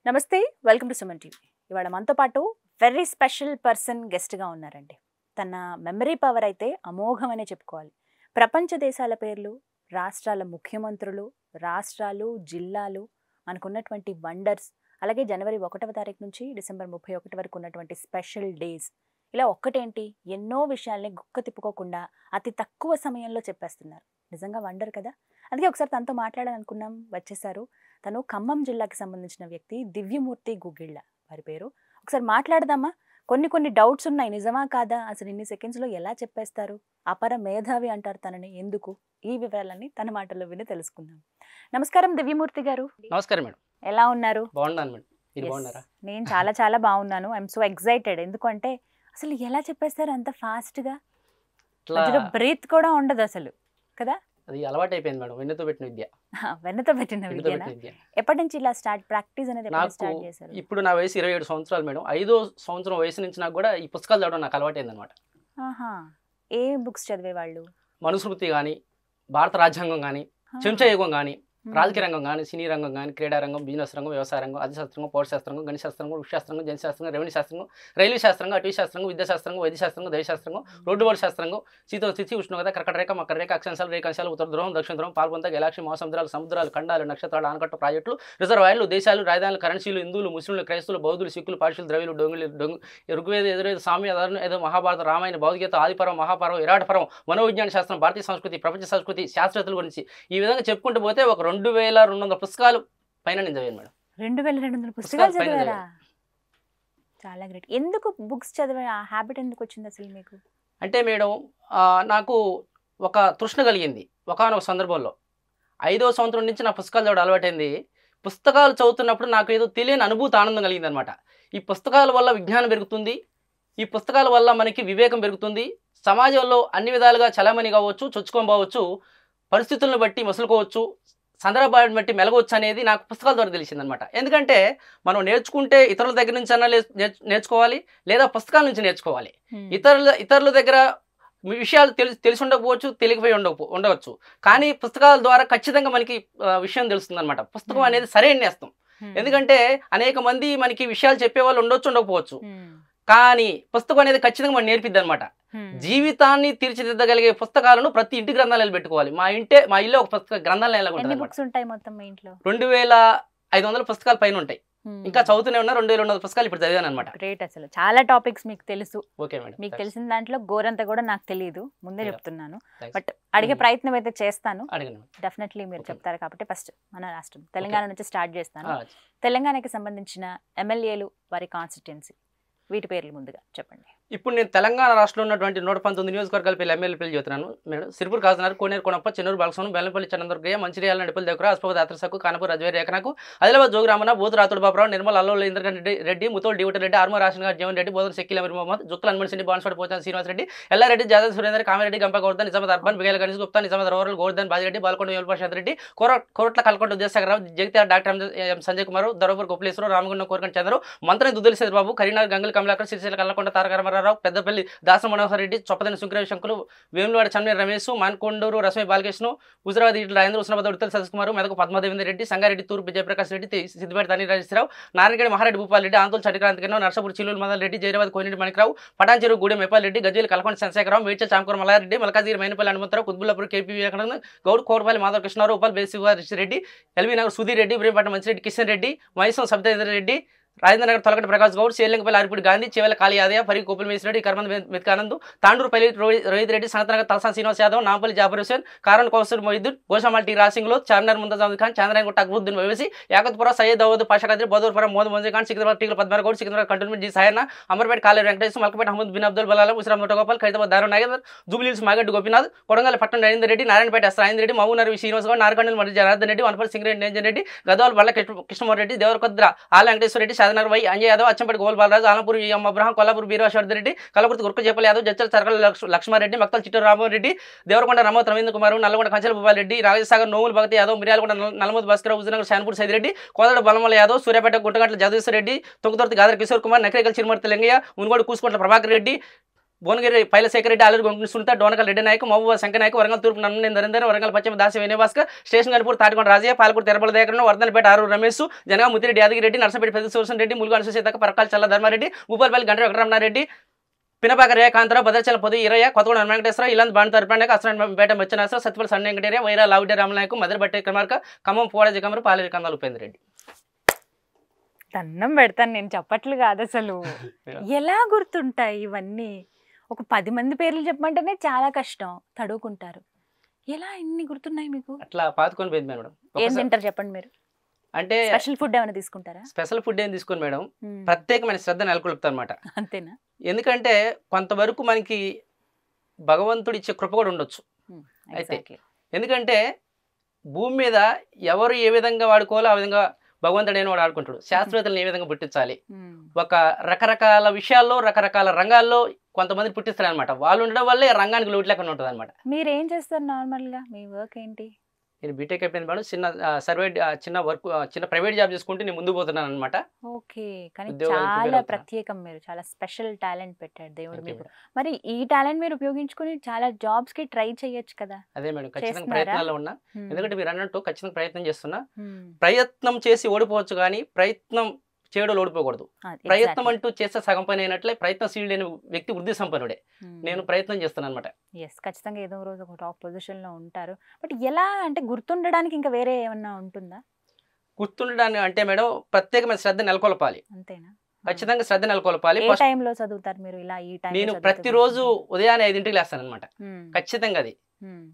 నమస్తే welcome to Suman TV. ఇవాళ మనతో పాటు వెరీ స్పెషల్ పర్సన్ గెస్ట్గా ఉన్నారండి. తన మెమరీ పవర్ అయితే అమోఘమనే చెప్పుకోవాలి. ప్రపంచ దేశాల పేర్లు, రాష్ట్రాల ముఖ్యమంత్రులు, రాష్ట్రాలు, జిల్లాలు, మనకున్నటువంటి వండర్స్, అలాగే జనవరి 1వ తారీఖు నుంచి డిసెంబర్ 31 వరకు ఉన్నటువంటి స్పెషల్ డేస్, ఇలా ఒక్కటేంటి ఎన్నో విషయాల్ని గుక్క తిప్పుకోకుండా అతి తక్కువ సమయంలో చెప్పేస్తున్నారు. నిజంగా వండర్ కదా. అందుకే ఒకసారి తనతో మాట్లాడాలనుకున్నాం, వచ్చేసారు. తను ఖమ్మం జిల్లాకి సంబంధించిన వ్యక్తి, దివ్యమూర్తి గుగ్గిళ్ళ వారి పేరు. ఒకసారి మాట్లాడదామా? కొన్ని డౌట్స్ ఉన్నాయి, నిజమా కాదా, అసలు ఇన్ని సెకండ్స్లో ఎలా చెప్పేస్తారు, అపర మేధావి అంటారు తనని ఎందుకు, ఈ వివరాలన్నీ తన మాటల్లో విని తెలుసుకుందాం. నమస్కారం దివ్యమూర్తి గారు. నమస్కారం మేడం. ఎలా ఉన్నారు? బాగున్నాను మేడం. మీరు బాగున్నారా? నేను చాలా బాగున్నాను. I'm so excited. ఎందుకంటే అసలు ఎలా చెప్పేస్తారు అంత ఫాస్ట్గా, బ్రీత్ కూడా ఉండదు అసలు కదా. అది అలవాటు అయిపోయింది మేడం. వెన్నతో పెట్టిన విద్య. వెన్నతో పెట్టిన విద్య. ఎప్పటి నుంచి ఇలా ప్రాక్టీస్ అనేది స్టార్ట్ చేశారు? ఇప్పుడు నా వయసు 27 సంవత్సరాలు మేడం. 5వ సంవత్సరం వయసు నుంచి నాకు కూడా ఈ పుస్తకాలు చదవడం నాకు అలవాటైంది అనమాట. ఏ బుక్స్ చదివేవాళ్ళు? మనుస్మృతి కానీ, భారత రాజ్యాంగం కానీ, చెంచాయుగం కానీ, రాజకీయ రంగం కానీ, సినీ రంగం కానీ, క్రీడా రంగం, బిజినెస్ రంగం, వ్యవసాయ రంగం, అధిశాస్త్రం, పౌరశాస్త్రం, గణిత శాస్త్రం, వృక్షశాస్త్రం, జనశాస్త్రం, రెవెన్యూ శాస్త్రం, రైల్వే శాస్త్రం, అటవీ శాస్త్రం, విద్యాశాస్త్రం, వైద్యశాస్త్రం, దైవశాస్త్రం, రోడ్డు బోర్డు శాస్త్రం, శీతోస్థితి, ఉష్ణోగ్రత, కర్కట రేఖ, మకర రేఖ, అక్షాంశాలు, రేఖాంశాలు, ఉత్తర ధ్రువం, దక్షిణ ధ్రువం, పాల్పొంత, గెలాక్షి, మహాసముద్రాలు, సముద్రాలు, ఖండాలు, నక్షత్రాలు, ఆనకట్టు, ప్రాజెక్టులు, రిజర్వాయర్లు, దేశాలు, రాజధానులు, కరెన్సీలు, హిందువులు, ముస్లింలు, క్రైస్తువులు, బౌద్ధులు, సిక్కులు, పార్షులు, ద్రవిలు, ఋగ్వేద, ఎదురేద, సామ్య, ఏదో మహాభారత, రామాయణ, భౌతికత, ఆదిపర్వం, మహాపర్వం, విరాటపర్వం, మనోవిజ్ఞాన శాస్త్రం, భారతీయ సంస్కృతి, ప్రపంచ సంస్కృతి, శాస్త్రవేత్తల గురించి ఈ విధంగా చెప్పుకుంటూ పోతే ఒక 2200 పుస్తకాలు పైన నేను చదివాను మేడం. 2200 పుస్తకాలు చదివారా? చాలా గ్రేట్. ఎందుకు బుక్స్ చదివే ఆ హ్యాబిట్ ఎందుకు వచ్చింది అసలు మీకు? అంటే మేడం, నాకు ఒక తృష్ణ కలిగింది ఒకానొక సందర్భంలో. 5వ సంవత్సరం నుంచి నా పుస్తకాలు చదవడం అలవాటైంది. పుస్తకాలు చదువుతున్నప్పుడు నాకు ఏదో తెలియని అనుభూతి, ఆనందం కలిగింది అనమాట. ఈ పుస్తకాల వల్ల విజ్ఞానం పెరుగుతుంది, ఈ పుస్తకాల వల్ల మనకి వివేకం పెరుగుతుంది, సమాజంలో అన్ని విధాలుగా చలామణి కావచ్చు, చొచ్చుకోవచ్చు, పరిస్థితులను బట్టి మసులుకోవచ్చు, సందర్భాన్ని బట్టి మెలగవచ్చు అనేది నాకు పుస్తకాల ద్వారా తెలిసిందనమాట. ఎందుకంటే మనం నేర్చుకుంటే ఇతరుల దగ్గర నుంచి అన్నా నేర్చుకోవాలి, లేదా పుస్తకాల నుంచి నేర్చుకోవాలి. ఇతరుల దగ్గర విషయాలు తెలిసి ఉండకపోవచ్చు, తెలియకపోయి ఉండవచ్చు, కానీ పుస్తకాల ద్వారా ఖచ్చితంగా మనకి విషయం తెలుస్తుంది అనమాట. పుస్తకం అనేది సరైన నేస్తం. ఎందుకంటే అనేక మంది మనకి విషయాలు చెప్పేవాళ్ళు ఉండకపోవచ్చు, కానీ పుస్తకం అనేది ఖచ్చితంగా మనం నేర్పిద్ది అనమాట. జీవితాన్ని తీర్చిదిద్దగలిగే పుస్తకాలను ప్రతి ఇంటి గ్రంథాలయాలు పెట్టుకోవాలి. మా ఇల్లు ఒక పుస్తక గ్రంథాలయం ఉంటుంది. 2500 పుస్తకాల పైన ఉంటాయి. ఇంకా చదువుతూనే ఉన్నా. 2200 పుస్తకాలు ఇప్పుడు చదివాను అనమాట. గ్రేట్. అసలు చాలా టాపిక్స్ మీకు తెలుసు. Okay madam. మీకు తెలిసిన దాంట్లో గోరంతా కూడా నాకు తెలియదు, ముందే చెప్తున్నాను. బట్ అడిగే ప్రయత్నం అయితే చేస్తాను. డెఫినెట్లీ మీరు చెప్తారు కాబట్టి ఫస్ట్ మన రాష్ట్రం తెలంగాణ నుంచి స్టార్ట్ చేస్తాను. తెలంగాణకి సంబంధించిన ఎమ్మెల్యేలు, వారి కాన్స్టిట్యుయెన్సీ, వీటి పేర్లు ముందుగా చెప్పండి. ఇప్పుడు నేను తెలంగాణ రాష్ట్రంలో ఉన్నటువంటి 119 నియోజకవర్గాల పేర్లు ఎమ్మెల్యే పేర్లు చెబుతున్నాను మేడం. సిరిపూర్ కాకినాడ, కోనేరు, కొనప్ప, చెన్నూరు, బాలసోనం, బెల్లంపల్లి, చంద్రదుర్గయ్య, మంచిర్యాల, నడిపల్లి దగ్గర, ఆస్పద, యాత్రసకు, కానపూర్, రాజవేరి, రేఖనకు, ఆదిలాబాద్, జోగురామన్న, బోతు, రాతుడు బాబురావు, నిర్మల్, అల్లోల, ఇంద్రగంటి రెడ్డి, ముతోల్, డివిటి రెడ్డి, ఆర్మూర్, రాషన్ గారు, జీవన్ రెడ్డి, బోధన, శక్కిల్, అమీర్ మొహమ్మద్, జుక్కల్, హనుమన్ రెడ్డి, బాన్స్వాడ, పోచాన్, శ్రీనివాస్ రెడ్డి, ఎల్లారెడ్డి, జాదవ్, సురేందర్, కామిరెడ్డి, గంప గోవర్ధన్, నిజామాబాద్ అర్బన్, బిగేల గణేష్ గుప్తా, నిజామాబాద్ రూరల్, గోవర్ధన్, బాజిరెడ్డి, బాల్కొండ, యోల్పాషాద్ రెడ్డి, కోరట్ల, కల్కొండ, ఉదయసాగరరావు, జగిత్యాల, డాక్టర్ సంజయ్ కుమార్, దరోపూర్, గోపలేశ్వరరావు, రామగుండం, కోరకండ చంద్రరావు, మంత్రి దుద్దలి బాబు, కరీంనగర్, గంగుల కమలాకర్, సిరిసిల్ల, కల్లకొండ, తారక రామారావు, పెద్దపల్లి, దాస మనోహర్ రెడ్డి, చొప్పదని శంకరరావు, శంకులు, వేములవాడ, చన్నీర్ రమేష్, మాన్కొండూరు, రశ్మి బాలకృష్ణ, హుజరాబాద్, ఇట్ల రాజేంద్ర, ఉస్నాబాద్, ఉడతల సతీష్ కుమార్, మెదకు పద్మదేవేంద్ర రెడ్డి, సంగారెడ్డి, తూర్పు విజయప్రకాష్ రెడ్డి, సిద్దిపేట, తని రాజేశ్వరరావు, నారాయణగఢ, మహారెడ్డి, భూపాల్ రెడ్డి, ఆందోళన, చంద్రకాంత్, నర్సపూర్, చిల్లూరు, మదల్ రెడ్డి, జైరాబాద్, కోనేటి మణికరావు, పటాన్చెరు, గూడెం, మేపాల్ రెడ్డి, గజ్వేల్, కలకొండ, చంద్రశేఖరరావు, మేడ్చల్, చామకూర, మల్లారెడ్డి, మల్కాజిగిరి, మైనపల్లి, హనుమంతరావు, కుత్బుల్లాపూర్, కేపీ వివేకానంద, గౌడ్, కోరపల్లి, మాధవ కృష్ణారావు, ఉపాల్, బేసిరెడ్డి, ఎల్బీ నగర్, సుధీర్ రెడ్డి, ఇబ్రహీంపట్నం, మంచిరెడ్డి, కిషన్ రెడ్డి, మైసం, సబితేంద్ర రెడ్డి, రాజేంద్రనగర్, తొలగటి ప్రకాష్ గౌడ్, శ్రీలంకపల్లి, అరిపూడి గాంధీ, చివల కాళీ యాదయ్య, పరి కోపుల్ మేసిరెడ్డి, కర్మంద్ మెత్కానంద్, తాండూరుపల్లి, రోహిత్ రెడ్డి, సనత్నగర్, తలసాని శ్రీనివాస్ యాదవ్, నాంపల్లి, జాఫర్ హుసేన్, కారణ్ కౌసర్ మొహిద్దీన్, గోషామాల్, టీ రాసింగ్లో, చార్మినార్, ముంతాజ్ ఖాన్, చాంద్రాయణగుట్ట, అక్బరుద్దీన్ వేసి, యాకత్పుర, సయ్యద్ దావూద్ పాషా ఖాద్రి, బౌదూర్పురం, మోద్ మంజీ ఖాన్, సికింద్రాబాద్, టీకుల పద్మనాభ గౌడ్, సికింద్రాబాద్ కంటోన్మెంట్, జీ సాయన్న, అమర్పేట, కాలేరు వెంకటేశ్వర, మల్కపేట, అహ్మద్ బిన్ అబ్దుల్ బలాలం, ఉసిరామ్ నోటగోపాల్, ఖైరతాబాద్, దారు నాగేందర్, జూబ్లీహిల్స్, మాగడ్డి గోపీనాథ్, కొడంగల్, పట్టణ నరేందర్ రెడ్డి, నారాయణపేట, ఎస్ రాజేంద్ర రెడ్డి, మహబూబ్ నగర్, శ్రీనివాస్ గౌడ్, నార్కండల్, మరి జనార్దన్ రెడ్డి, వనపల్లి, సింగరెడ్డి, నిరంజన్ రెడ్డి, గద్వాల్, బల్ల కృష్ణమోహన్ రెడ్డి, దేవరకొద్ర, ఆల వెంకటేశ్వర రెడ్డి, షాదనగర్ వై అంజయ్ యాదవ్, అచ్చంపేట, గోల్ బాలరాజు, ఆలంపూర్, అబ్రహం, కొల్లాపూర్, బీరవాషవర్ధన్ రెడ్డి, కలకుర్తి, గుర్కు చేపల్ యాదవ్, జడ్చల్, సర్కల్, లక్ష్మారెడ్డి, మక్తల్, చిట్టూరు రామోహన్ రెడ్డి, దేవరకొండ, రమోత్, రవీంద్ర కుమార్, నల్లగొండ, కంచెల భూపాల్ రెడ్డి, రాజసాగర్, నోములు భగత్ యాదవ్, మిర్యాలగొండ, నల్లమూద్ భాస్కర్, హుజూర్నగర్, శాన్పూర్ సైదిరెడ్డి, కోదడ, బలమల యాదవ్, సూర్యాపేట, గుంటగంట్ల, జగదీశ్వర్ రెడ్డి, తొంగుతుర్తి, గాదర్ కిషోర్ కుమార్, నకరేకల్, చిరుమర్తి లింగయ్య, మునుగోడు, కూసుకోట్ల ప్రభాకర్ రెడ్డి, భువనగిరి పైలశేఖర్ రెడ్డి, ఆలూరు గొంగు సునీత, డోనకల్ రెడ్డి నాయక్, మహబూబా శంకర్ నాయక్, వరంగల్ తూర్పు నన్ను నరేందర్, వరంగల్ పశ్చిమ దాసి వినయభాస్కర్, స్టేషన్ గన్పూర్ తాటికొండ రాజయ్య, పాలకూరు తెరపల దయాకరణ, వర్ధనపేట ఆరు రమేష్, జనగా ముత్తిరెడ్డి యాదగిరెడ్డి, నర్సంపేట పెద్ద సూర్సన్ రెడ్డి, ములుగు అనుసూసేతక, పరకాల చల్ల ధర్మారెడ్డి, భూపాలపల్లి గంట వెంకటరమణారెడ్డి, పినపాక రేఖాంతరావు, భద్రాచలం పొది ఈరయ్య, కొత్తగూడ వెంకటేశ్వర, ఇలాంటి బాణి తరపనాయక, అసరాపేట మెచ్చనాశ్వర, సత్యపల్లి సన్న వెంకటేరియా, వైరా లావిడ్డ రామనాయకు, మదర్బట్టే కమార్క, ఖమ్మం పోడాజి కమరు, పాలేరు కందాలు ఉపేంద్ర రెడ్డి. దండం పెడతాను, నేను చెప్పట్లు కాదు అసలు. ఎలా గుర్తుంటాయి ఇవన్నీ? ఒక 10 మంది పేర్లు చెప్పమంటేనే చాలా కష్టం, తడువుకుంటారు. ఎలా ఇన్ని గుర్తున్నాయి మీకు? అట్లా పాతుకొని పోయింది మేడం. ఏం తింటారు చెప్పండి మీరు? అంటే స్పెషల్ ఫుడ్ ఏమైనా తీసుకుంటారా? స్పెషల్ ఫుడ్ ఏం తీసుకోండి మేడం, ప్రత్యేకమైన శ్రద్ధ నెలకొల్పుతారు అనమాట. అంతేనా? ఎందుకంటే కొంతవరకు మనకి భగవంతుడు ఇచ్చే కృప కూడా ఉండొచ్చు. అయితే ఎందుకంటే భూమి మీద ఎవరు ఏ విధంగా వాడుకోవాలో ఆ విధంగా భగవంతుడైన వాడు ఆడుకుంటాడు. శాస్త్రవేత్తలను ఏ విధంగా పుట్టించాలి, ఒక రకరకాల విషయాల్లో రకరకాల రంగాల్లో కొంతమంది పుట్టిస్తారు అనమాట. వాళ్ళు ఉండడం వల్లే రంగానికి లోటు లేకుండా ఉంటుంది అనమాట. మీరు ఏం చేస్తారు నార్మల్గా? మీ వర్క్ ఏంటి? నేను బీటెక్ అయిపోయింది మేడం. చిన్న ప్రైవేట్ జాబ్ చేసుకుంటే నేను ముందు పోతున్నాను అనమాట. ఓకే, కానీ చాలా ప్రత్యేకం, మీరు చాలా స్పెషల్ టాలెంట్ పెట్టాడు దేవుడు మీకు. మరి ఈ టాలెంట్ మీరు ఉపయోగించుకుని చాలా జాబ్స్ కి ట్రై చేయొచ్చు కదా? అదే మేడం, ఖచ్చితంగా ప్రయత్నాల్లో ఉన్నా. ఎందుకంటే మీరు అన్నట్టు ఖచ్చితంగా ప్రయత్నం చేస్తున్నా. ప్రయత్నం చేసి ఓడిపోవచ్చు కానీ ప్రయత్నం చేయడం ఓడిపోకూడదు. ప్రయత్నం అంటూ చేస్తే సగం పని అయినట్లే ప్రయత్నశీలుడు అనే వ్యక్తి వృద్ధి సంపన్నుడే. నేను ప్రయత్నం చేస్తాను అనమాట. ఖచ్చితంగా ఏదో రోజు ఒక టాప్ పొజిషన్ లో ఉంటారు. బట్ ఎలా అంటే గుర్తుండడానికి ఇంకా వేరే ఏమన్నా ఉంటుందా? గుర్తుండడానికి అంటే మేడం ప్రత్యేకమైన శ్రద్ధ నెలకొల్పాలి. అంతేనా? ఖచ్చితంగా శ్రద్ధ నెలకొల్పాలి. ఏ టైంలో చదువుతారు మీరు? ఇలా ఈ టైం నేను ప్రతిరోజు ఉదయాన్నే 5ంటికి లేస్తాను అనమాట. ఖచ్చితంగా అది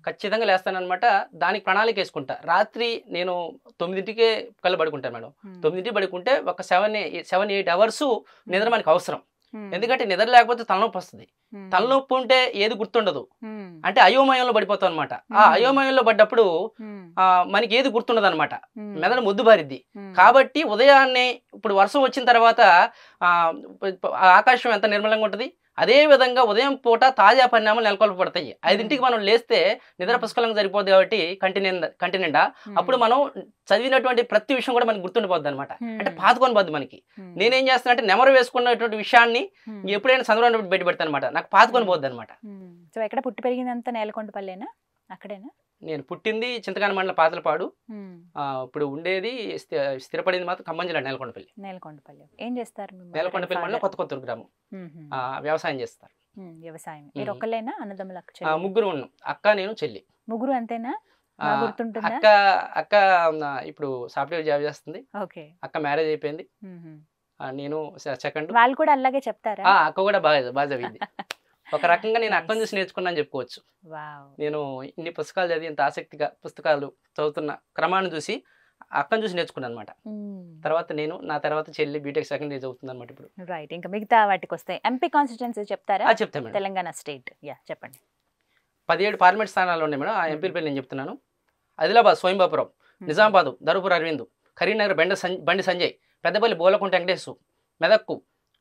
ఖచ్చితంగా లేస్తాను అనమాట. దానికి ప్రణాళిక వేసుకుంటా. రాత్రి నేను 9ంటికే కళ్ళు పడుకుంటాను మేడం. 9ంటికి పడుకుంటే ఒక 7-8 అవర్స్ నిద్ర మనకి అవసరం. ఎందుకంటే నిద్ర లేకపోతే తలనొప్పి వస్తుంది. తలనొప్పి ఉంటే ఏది గుర్తుండదు, అంటే అయోమయంలో పడిపోతాం అనమాట. ఆ అయోమయంలో పడ్డప్పుడు మనకి ఏది గుర్తుండదు అనమాట, మెదడు మొద్దుబారిద్ది. కాబట్టి ఉదయాన్నే ఇప్పుడు వర్షం వచ్చిన తర్వాత ఆకాశం ఎంత నిర్మలంగా ఉంటుంది, అదే విధంగా ఉదయం పూట తాజా పరిణామాలు నెలకొల్పబడతాయి. 5ంటికి మనం లేస్తే నిద్ర పుష్కలంగా సరిపోద్ది కాబట్టి కంటి నిండా అప్పుడు మనం చదివినటువంటి ప్రతి విషయం కూడా మనకి గుర్తుండిపోద్ది అనమాట. అంటే పాతుకొని పోద్ది మనకి. నేనేం చేస్తాను అంటే నెమరు వేసుకున్నటువంటి విషయాన్ని ఎప్పుడైనా సందర్భంలో బయట పెడతాను అనమాట. నాకు పాతుకొని పోద్ది అనమాట. సో ఎక్కడ పుట్టి పెరిగిందంతా నేలకొండపల్లేనా? అక్కడేనా? నేను పుట్టింది చింతకాని మండలం పాతలపాడు. ఇప్పుడు ఉండేది స్థిరపడింది మాత్రం ఖమ్మం జిల్లా నేలకొండపల్లి. ఏం చేస్తారు? నేలకొండపల్లి మండలం కొత్తకొత్తూరు గ్రామం. వ్యవసాయం చేస్తారు. వ్యవసాయం. మీరు ఒక్కలేనా? అన్నదమ్ములు? ముగ్గురు ఉన్నాం, అక్క నేను చెల్లి. ముగ్గురు అంతేనా? అక్క ఇప్పుడు సాఫ్ట్వేర్ జాబ్ చేస్తుంది. అక్క మ్యారేజ్ అయిపోయింది. నేను సెకండ్. వాళ్ళు కూడా అలాగే చెప్తారా? అక్క కూడా బాగా చదివింది. ఒక రకంగా నేను అక్కను చూసి నేర్చుకున్నాను చెప్పుకోవచ్చు. నేను ఇన్ని పుస్తకాలు చదివి ఇంత ఆసక్తిగా పుస్తకాలు చదువుతున్న క్రమాన్ని చూసి అక్కను చూసి నేర్చుకున్నాను అనమాట. తర్వాత నా తర్వాత చెల్లి బీటెక్ సెకండ్ ఇయర్ చదువుతుంది అనమాట ఇప్పుడు. రైట్. ఇంకా మిగతా వాటికి వస్తాయి. ఎంపీ కాన్స్టిట్యుయెన్సీ చెప్తారా? చెప్తాను. తెలంగాణ స్టేట్. చెప్పండి. 17 పార్లమెంట్ స్థానాలు ఉన్నాయి మేడం. ఆ ఎంపీల పేరు నేను చెప్తున్నాను. ఆదిలాబాద్ స్వయంబాపురం, నిజామాబాద్ ధర్మపురి అరవింద్, కరీంనగర్ బండి సంజయ్, పెద్దపల్లి బోలకుంట వెంకటేశ్, మెదక్కు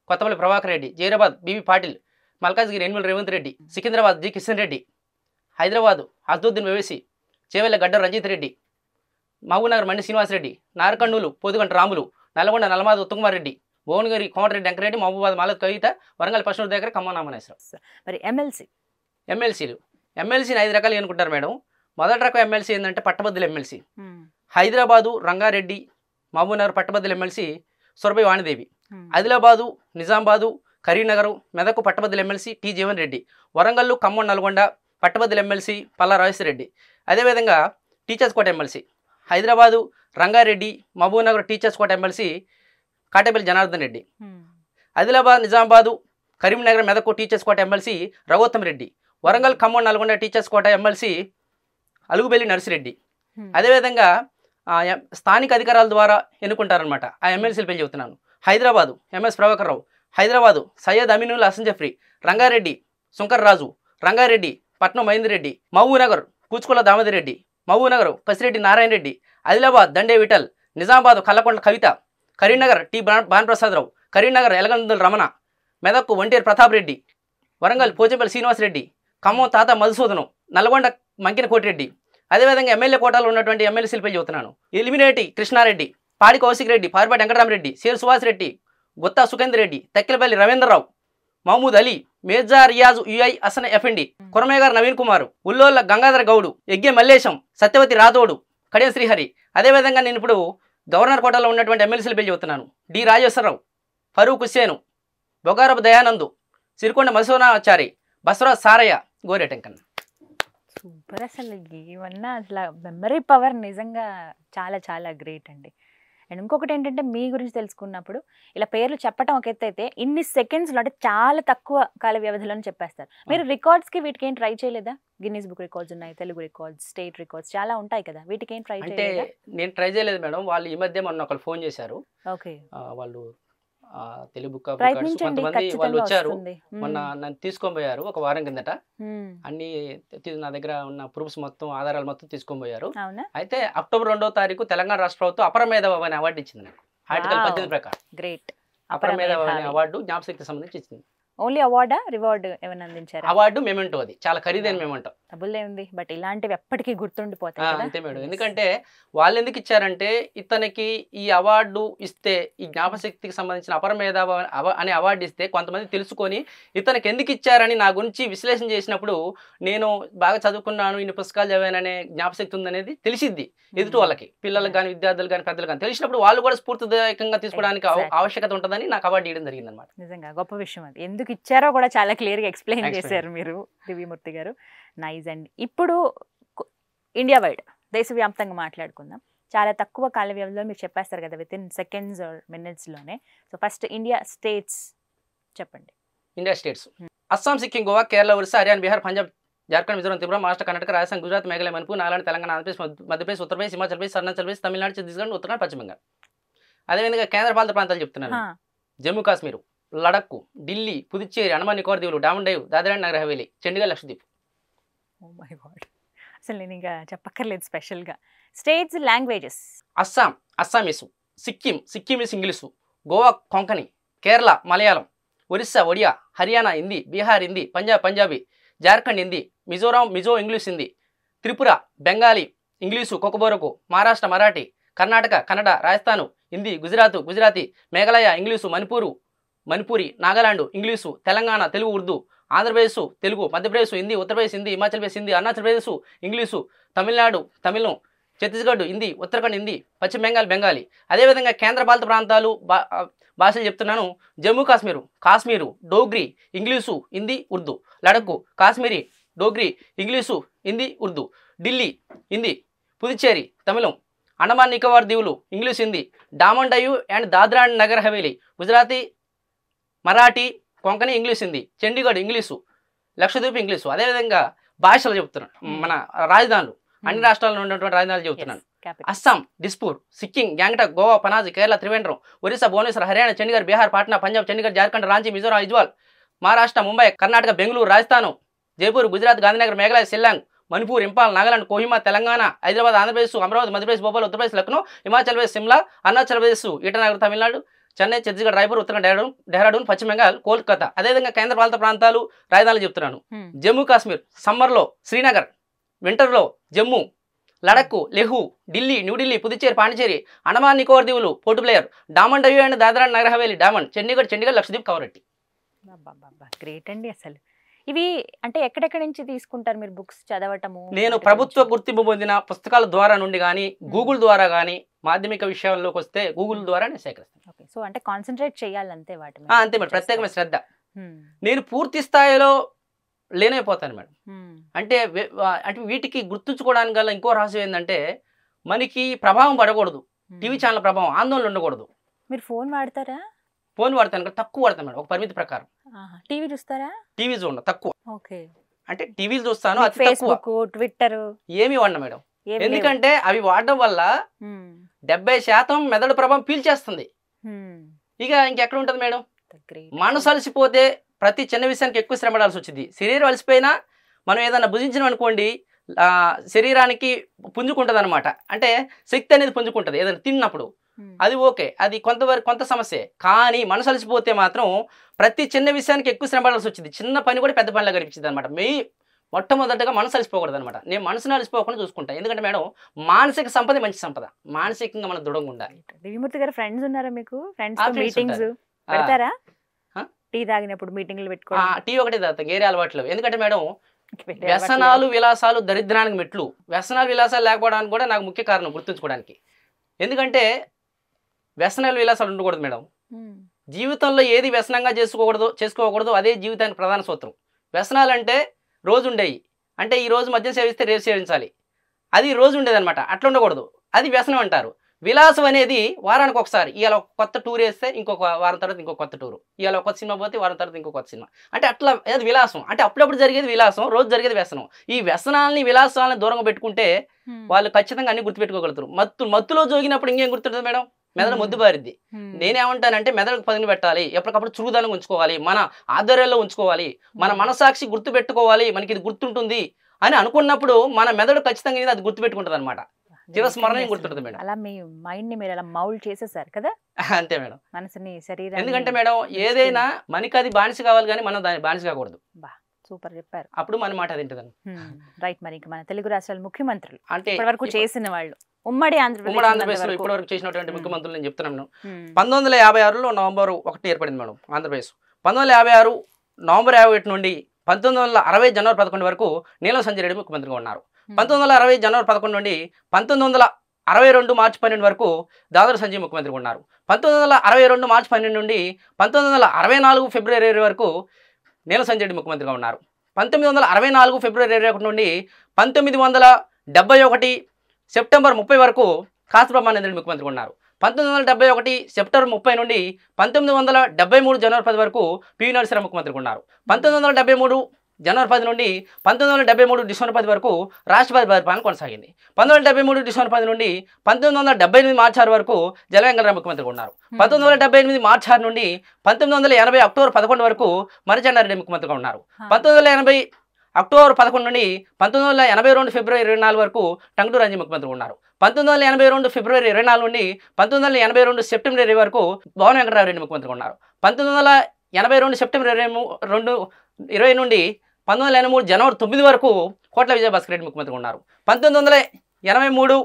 కొత్తపల్లి ప్రభాకర్ రెడ్డి, జైరాబాద్ బీబీ పాటిల్, మల్కాజ్గిరి ఎన్మల రేవంత్ రెడ్డి, సికింద్రాబాద్ జి కిషన్ రెడ్డి, హైదరాబాద్ అజదుద్దీన్ వేసి, చేవెళ్ళ గడ్డ రంజిత్ రెడ్డి, మహబూబ్నగర్ మండి శ్రీనివాసరెడ్డి, నారకర్నూలు పొదుగంట రాములు, నల్గొండ నల్లమాద ఉత్తకుమార్ రెడ్డి, భువనగిరి కోమటిరెడ్డి వెంకరెడ్డి, మహబూబాద్ మాలత్ కవిత, వరంగల్ పశ్చిమ దగ్గర ఖమ్మం నామనేశ్వరం. మరి ఎమ్మెల్సీలు 5 రకాలు అనుకుంటారు మేడం. మొదటి రకం ఎమ్మెల్సీ ఏంటంటే పట్టభద్రుల ఎమ్మెల్సీ. హైదరాబాదు రంగారెడ్డి, మహబూబ్నగర్ పట్టభద్రుల ఎమ్మెల్సీ సురభి వాణిదేవి. ఆదిలాబాదు, నిజామాబాదు, కరీంనగర్, మెదకు పట్టభద్రుల ఎమ్మెల్సీ టి జీవన్ రెడ్డి. వరంగల్, ఖమ్మం, నల్గొండ పట్టభద్రుల ఎమ్మెల్సీ పల్లా రాజేశ్వరరెడ్డి. అదేవిధంగా టీచర్స్ కోట ఎమ్మెల్సీ హైదరాబాదు, రంగారెడ్డి, మహబూబ్నగర్ టీచర్స్ కోట ఎమ్మెల్సీ కాటేపల్లి జనార్దన్ రెడ్డి. ఆదిలాబాద్, నిజామాబాదు, కరీంనగర్, మెదకు టీచర్స్ కోట ఎమ్మెల్సీ రఘోత్తమ్ రెడ్డి. వరంగల్, ఖమ్మం, నల్గొండ టీచర్స్ కోట ఎమ్మెల్సీ అలుగుబెల్లి నర్సిరెడ్డి. అదేవిధంగా స్థానిక అధికారాల ద్వారా ఎన్నుకుంటారనమాట. ఆ ఎమ్మెల్సీల పేరు చెబుతున్నాను. హైదరాబాదు ఎంఎస్ ప్రభాకర్ రావు, హైదరాబాదు సయ్యద్ అమీనుల్ హసన్ జఫ్రీ, రంగారెడ్డి శంకర్ రాజు, రంగారెడ్డి పట్నం మహేందర్ రెడ్డి, మహబూబ్నగర్ కూచుకుల దామోదర్ రెడ్డి, మహబూబ్నగర్ కసిరెడ్డి నారాయణ రెడ్డి, ఆదిలాబాద్ దండే విఠల్, నిజామాబాద్ కల్లకొండ కవిత, కరీంనగర్ టి భానుప్రసాదరావు, కరీంనగర్ ఎలగందుల రమణ, మెదక్కు ఒంటేరు ప్రతాప్ రెడ్డి, వరంగల్ పోచంపల్లి శ్రీనివాసరెడ్డి, ఖమ్మం తాత మధుసూదనం, నల్గొండ మంకిన కోటిరెడ్డి. అదేవిధంగా ఎమ్మెల్యే కోటాలో ఉన్నటువంటి ఎమ్మెల్సీల పేరు చెబుతున్నాను. ఎలిమినేటి కృష్ణారెడ్డి, పాడి కౌశిక్ రెడ్డి, పారిపాటి వెంకటరామరెడ్డి, సేరు సుభాష్ రెడ్డి, గుత్తా సుఖేందర్ రెడ్డి, తెక్కిలపల్లి రవీంద్రరావు, మహమూద్ అలీ, మీర్జా రియాజ్ యుఐ హసన్ ఎఫ్ఎండి, కురమేగారు నవీన్ కుమార్, ఉల్లోల గంగాధర గౌడు, ఎగ్గే మల్లేశం, సత్యవతి రాథోడు, కడియం శ్రీహరి. అదేవిధంగా నేను ఇప్పుడు గవర్నర్ కోటలో ఉన్నటువంటి ఎమ్మెల్సీల పేరు చెబుతున్నాను. డి రాజేశ్వరరావు, ఫరూక్ హుస్సేను, బొగారపు దయానందు, సిరికొండ మధుసూనాచారి, బసవరాజ్ సారయ్య, గోరెటెంకన్. సూపర్. అసలు ఏమన్నా అసలు మెమరీ పవర్ నిజంగా చాలా చాలా గ్రేట్ అండి. అండ్ ఇంకొకటి ఏంటంటే మీ గురించి తెలుసుకున్నప్పుడు ఇలా పేర్లు చెప్పడం ఒక ఎత్తు అయితే ఇన్ని సెకండ్స్లో అంటే చాలా తక్కువ కాల వ్యవధిలో చెప్పేస్తారు. మీరు రికార్డ్స్కి వీటికి ఏం ట్రై చేయలేదా? గిన్నీస్ బుక్ రికార్డ్స్ ఉన్నాయి, తెలుగు రికార్డ్స్, స్టేట్ రికార్డ్స్ చాలా ఉంటాయి కదా, వీటికి ఏం ట్రై అంటే చేయలేదా? నేను ట్రై చేయలేదు మేడం. వాళ్ళు ఈ మధ్య మొన్న ఒకరు ఫోన్ చేశారు. ఓకే, వాళ్ళు తెలుగు బుక్ ప్రయత్నించండి, కొంతమంది వాళ్ళు ఖచ్చితంగా వచ్చారు. వస్తుంది. మొన్న నన్ను తీసుకొని పోయారు ఒక వారం కిందట. అన్ని నా దగ్గర ఉన్న ప్రూఫ్స్ మొత్తం, ఆధారాలు మొత్తం తీసుకొని పోయారు. అవునా? అయితే అక్టోబర్ 2వ తారీఖు తెలంగాణ రాష్ట్ర ప్రభుత్వం అపర మేధావి అనే అవార్డు ఇచ్చింది నాకు. ఆర్టికల్ 18 ప్రకారం గ్రేట్. అపర మేధావి అనే అవార్డు జ్ఞాపశక్తికి సంబంధించి ఇచ్చింది. ఓన్లీ అవార్డా, రివార్డ్ ఏమైనా అందించారా? అవార్డు మెమెంటో, అది చాలా ఖరీదైన మెమెంటో. డబ్బులే ఉంది, బట్ ఇలాంటివి ఎప్పటికీ గుర్తుండిపోతాయి కదా. అంతే మేడం. ఎందుకంటే వాళ్ళు ఎందుకు ఇచ్చారంటే ఇతనికి ఈ అవార్డు ఇస్తే, ఈ జ్ఞాపశక్తికి సంబంధించిన అపర మేధావి అనే అవార్డు ఇస్తే కొంతమంది తెలుసుకొని ఇతనికి ఎందుకు ఇచ్చారని నా గురించి విశ్లేషణ చేసినప్పుడు నేను బాగా చదువుకున్నాను, ఇన్ని పుస్తకాలు చదివాననే జ్ఞాపశక్తి ఉందనేది తెలిసిద్ది ఎదుటి వాళ్ళకి, పిల్లలకు కానీ విద్యార్థులు కానీ పెద్దలు కానీ. తెలిసినప్పుడు వాళ్ళు కూడా స్ఫూర్తిదాయకంగా తీసుకోవడానికి ఆవశ్యకత ఉంటుందని నాకు అవార్డు ఇవ్వడం జరిగింది అనమాట. నిజంగా గొప్ప విషయం అది. ఎందుకు ఇచ్చారో కూడా చాలా క్లియర్గా ఎక్స్ప్లెయిన్ చేశారు మీరు, దివ్యమూర్తి గారు. నైస్ అండి. ఇప్పుడు ఇండియా వైడ్, దేశవ్యాప్తంగా మాట్లాడుకుందాం. చాలా తక్కువ కాల వ్యవధిలో మీరు చెప్పేస్తారు కదా, విత్ ఇన్ సెకండ్స్ ఆర్ మినిట్స్లోనే. సో ఫస్ట్ ఇండియా స్టేట్స్ చెప్పండి. India states: Assam, Sikkim, Goa, Kerala, Orissa, Haryana, Bihar, Punjab, Jharkhand, Mizoram, Tripura, Maharashtra, Karnataka, Rajasthan, Gujarat, Meghalaya, Manipur, Nagaland, Telangana, Andhra Pradesh, Madhya Pradesh, Uttar Pradesh, Himachal Pradesh, Arunachal Pradesh, Tamil Nadu, Chhattisgarh, Uttarakhand, Paschima Bengal. అదేవిధంగా కేంద్రపాలిత ప్రాంతాలు చెప్తున్నాను. జమ్మూ కాశ్మీర్, లడక్, ఢిల్లీ, పుదుచ్చేరి, అండమాన్ నికోబార్ దీవులు, Daman Diu, Dadra and Nagar Haveli, Chandigarh, Lakshadweep. Oh my God, అసలు నేను ఇంకా చెప్పక్కర్లేదు. స్పెషల్గా states languages: Assam, Assamese; Sikkim, Sikkimese English; Goa, Konkani; Kerala, Malayalam; Orissa, Odia; Haryana, Hindi; Bihar, Hindi; Punjab, Punjabi; Jharkhand, Hindi; Mizoram, Mizo English Hindi; Tripura, Bengali, English, Kokborok; Maharashtra, Marathi; Karnataka, Kannada; Rajasthan, Hindi; Gujarat, Gujarati; Meghalaya, English; Manipuri, Nagaland, English; Telangana, Telugu, Urdu; Andhra Pradesh, Telugu; Madhya Pradesh, Hindi; Uttar Pradesh, Hindi; Himachal Pradesh, Hindi; Arunachal Pradesh, English; Tamil Nadu, తమిళం; ఛత్తీస్గఢ్, హిందీ; ఉత్తరాఖండ్, హిందీ; పశ్చిమ బెంగాల్, బెంగాలీ. అదేవిధంగా కేంద్రపాలిత ప్రాంతాలు భాషలు చెప్తున్నాను. జమ్మూ కాశ్మీరు, డోగ్రీ, ఇంగ్లీషు, హిందీ, ఉర్దూ; లడక్, కాశ్మీరీ, డోగ్రీ, ఇంగ్లీషు, హిందీ, ఉర్దూ; ఢిల్లీ, హిందీ; పుదుచ్చేరి, తమిళం; అండమాన్ నికోబార్ దీవులు, English, Hindi; Daman Diu and Dadra and Nagar Haveli, Gujarati, Marathi, Konkani, English, Hindi; Chandigarh, English; Lakshadweep, English. అదేవిధంగా భాషలు చెప్తున్నాను. మన రాజధానులు, అన్ని రాష్ట్రాల్లో ఉన్నటువంటి రాజధానులు చెబుతున్నాను. అస్సాం, డిస్పూర్; సిక్కిం, గ్యాంగ్టాక్; గోవా, పనాజీ; కేరళ, త్రివేంద్రం; ఒరిస్సా, భువనేశ్వర్; హర్యానా, చండీగఢ్; బీహార్, పాట్నా; పంజాబ్, చండీగఢ్; జార్ఖండ్, రాంచీ, మిజోరాం, ఐజ్వాల్; మహారాష్ట్ర, ముంబై; కర్ణాటక, బెంగళూరు; రాజస్థాన్, జైపూర్; గుజరాత్, గాంధీనగర్; మేఘాలయ, షిల్లాంగ్; మణిపూర్, ఇంపాల్; నాగాలాండ్, కోహిమా; తెలంగాణ, హైదరాబాద్; ఆంధ్రప్రదేశ్, అమరావతి; మధ్యప్రదేశ్, భోపాల్; ఉత్తరప్రదేశ్, లక్నో; హిమాచల్ ప్రదేశ్, సిమ్లా; అరుణాచల్ ప్రదేశ్, ఈటానగర్; తమిళనాడు, చెన్నై, ఛత్తీస్గఢ్; రాయ్పూర్; ఉత్తరాఖండ్, డెహ్రాడూన్; పశ్చిమ బెంగాల్, కోల్కతా. అదేవిధంగా కేంద్రపాలిత ప్రాంతాలు రాజధానులు చెప్తున్నాను. జమ్మూ కాశ్మీర్, సమ్మర్లో శ్రీనగర్; వింటర్లో జమ్మూ; లడక్, లెహు; ఢిల్లీ, న్యూఢిల్లీ; పుదుచ్చేరి, పాండిచేరి; అండమాన్ నికోబార్ దీవులు, పోర్ట్ బ్లేయర్; డామన్ డైవ్ అండ్ దాద్రా నగర్ హవేలీ, డామన్; చండీగఢ్, లక్షద్వీప్, కవరట్టి. గ్రేట్ అండి. అసలు ఇవి అంటే ఎక్కడెక్కడి నుంచి తీసుకుంటారు మీరు బుక్స్ చదవటము? నేను ప్రభుత్వ గుర్తింపు పొందిన పుస్తకాల ద్వారా నుండి కానీ, గూగుల్ ద్వారా కానీ, మాధ్యమిక విషయాల్లోకి వస్తే గూగుల్ ద్వారా నేను సేకరిస్తాను. ఓకే, సో అంటే కాన్సన్ట్రేట్ చేయాలంతే వాటి మీద. అంతే మేడం, ప్రత్యేకమైన శ్రద్ధ. నేను పూర్తి స్థాయిలో లేనైపోతాను మేడం. అంటే వీటికి గుర్తుంచుకోవడానికి గల ఇంకో రహస్యం ఏంటంటే, మనకి ప్రభావం పడకూడదు, టీవీ ఛానల్ ప్రభావం, ఆందోళన ఉండకూడదు. మీరు ఫోన్ వాడతారా? ఫోన్ వాడతాను కానీ తక్కువ వాడతాను మేడం, ఒక పరిమితి ప్రకారం. టీవీ చూస్తారా? టీవీ చూడ తక్కువ. ఓకే, అంటే టీవీలు చూస్తాను, ఫేస్బుక్, ట్విట్టర్ ఏమి వాడినా మేడం. ఎందుకంటే అవి వాడడం వల్ల 70% మెదడు ప్రభావం పీల్చేస్తుంది. ఇక ఇంకెక్కడ ఉంటుంది మేడం? మనసు అలసిపోతే ప్రతి చిన్న విషయానికి ఎక్కువ శ్రమ పడాల్సి వచ్చింది. శరీరం అలసిపోయినా మనం ఏదైనా భుజించినాం అనుకోండి, శరీరానికి పుంజుకుంటుంది అనమాట. అంటే శక్తి అనేది పుంజుకుంటుంది ఏదైనా తిన్నప్పుడు. అది ఓకే, అది కొంత సమస్యే. కానీ మనసు అలసిపోతే మాత్రం ప్రతి చిన్న విషయానికి ఎక్కువ శ్రమ పడాల్సి వచ్చింది. చిన్న పని కూడా పెద్ద పనిలా కనిపించింది అనమాట. మొట్టమొదటిగా మనసు అలసిపోకూడదు అనమాట. నేను మనసును అలసిపోకుండా చూసుకుంటాను. ఎందుకంటే మేడం, మానసిక సంపద మంచి సంపద. మానసికంగా మనం దృఢంగా ఉండాలి. దివ్యమూర్తి గారు ఫ్రెండ్స్ ఉన్నారా మీకు? ఫ్రెండ్స్ మీటింగ్స్ పెడతారా? టీ తాగినప్పుడు మీటింగ్లు పెట్టుకోవడం టీ ఒకటే తాగుతాం, వేరే అలవాట్లు లేవు. ఎందుకంటే మేడం వేరే వ్యసనాలు విలాసాలు దరిద్రానికి మెట్లు. వ్యసనాలు విలాసాలు లేకపోవడానికి కూడా నాకు ముఖ్య కారణం గుర్తుంచుకోవడానికి. ఎందుకంటే వ్యసనాలు విలాసాలు ఉండకూడదు మేడం. జీవితంలో ఏది వ్యసనంగా చేసుకోకూడదు అదే జీవితానికి ప్రధాన సూత్రం. వ్యసనాలు అంటే రోజు ఉండేవి, అంటే ఈ రోజు మద్యం సేవిస్తే రేపు సేవించాలి, అది రోజు ఉండేదన్నమాట. అట్లా ఉండకూడదు, అది వ్యసనం అంటారు. విలాసం అనేది వారానికి ఒకసారి, ఇవాళ ఒక కొత్త టూర్ వేస్తే ఇంకొక వారం తర్వాత ఇంకొక కొత్త టూరు, ఇవాళ ఒక కొత్త సినిమా పోతే వారం తర్వాత ఇంకొక కొత్త సినిమా, అంటే అట్లా అది విలాసం. అంటే అప్పుడప్పుడు జరిగేది విలాసం, రోజు జరిగేది వ్యసనం. ఈ వ్యసనాలని విలాసాలని దూరంగా పెట్టుకుంటే వాళ్ళు ఖచ్చితంగా అన్ని గుర్తుపెట్టుకోగలుగుతారు. మత్తులో జోగినప్పుడు ఇంకేం గుర్తుంటుంది మేడం? మెదడు మొద్దు బారిద్ది. నేనేమంటానంటే మెదడుకు పదును పెట్టాలి, ఎప్పటికప్పుడు చురుకుదనం ఉంచుకోవాలి, మన ఆధ్వర్యంలో ఉంచుకోవాలి, మన మనసాక్షి గుర్తు పెట్టుకోవాలి, మనకి ఇది గుర్తుంటుంది అని అనుకున్నప్పుడు మన మెదడు ఖచ్చితంగా అది గుర్తుపెట్టుకుంటుంది అనమాట. చిరస్మరణ గుర్తుంటుంది మేడం. అలా మీ మైండ్ ని మీరు అలా మౌల్డ్ చేసేసారు కదా. అంతే మేడం, మనసుని శరీరం. ఎందుకంటే మేడం ఏదైనా మనకి అది బానిస కావాలి కానీ మనం దాని బానిస కాకూడదు. సూపర్ చెప్పారు. అప్పుడు మన మాట తింటదని. రైట్. మరి మన తెలుగు రాష్ట్రాల ముఖ్యమంత్రులు అంటే ఇప్పటివరకు చేసిన వాళ్ళు, ఉమ్మడి ఆంధ్రప్రదేశ్ లో ఇప్పటివరకు చేసినటువంటి ముఖ్యమంత్రులు నేను చెప్తున్నాను. 1956లో నవంబర్ 1 ఏర్పడింది మేడం ఆంధ్రప్రదేశ్. 1956 నవంబర్ 21 నుండి 1960 జనవరి 11 వరకు నీలం సంజయ్ రెడ్డి ముఖ్యమంత్రిగా ఉన్నారు. 1960 జనవరి 11 నుండి 1962 మార్చి 12 వరకు దాదర్ సంజయ్ ముఖ్యమంత్రిగా ఉన్నారు. 1962 మార్చి 12 నుండి 1964 ఫిబ్రవరి 20 వరకు నీలం సంజయ్ రెడ్డి ముఖ్యమంత్రిగా ఉన్నారు. 1964 ఫిబ్రవరి 21 నుండి 1971 సెప్టెంబర్ 30 వరకు కాసు బ్రహ్మానంద రెడ్డి ముఖ్యమంత్రిగా ఉన్నారు. 1971 సెప్టెంబర్ 30 నుండి 1973 జనవరి 10 వరకు పివి నరసింహరావు ముఖ్యమంత్రిగా ఉన్నారు. 1973 జనవరి 10 నుండి 1973 డిసెంబర్ 10 వరకు రాష్ట్రపతి పరిపాలన కొనసాగింది. 1973 డిసెంబర్ 10 నుండి 1978 మార్చి 6 వరకు జలవెంకటరావు ముఖ్యమంత్రిగా ఉన్నారు. 1978 మార్చి 6 నుండి 1980 అక్టోబర్ 11 వరకు మర్రిచెన్నారెడ్డి ముఖ్యమంత్రిగా ఉన్నారు. 1980 అక్టోబర్ 11 నుండి 1982 ఫిబ్రవరి 24 వరకు టంగుటూరి రంజన్ ముఖ్యమంత్రిగా ఉన్నారు. 1982 ఫిబ్రవరి 24 నుండి 1982 సెప్టెంబర్ 20 వరకు భవన వెంకటరామరెడ్డి ముఖ్యమంత్రిగా ఉన్నారు. 1982 సెప్టెంబర్ 20 నుండి 1983 జనవరి 9 వరకు కోట్ల విజయభాస్కర్ రెడ్డి ముఖ్యమంత్రిగా ఉన్నారు. 1983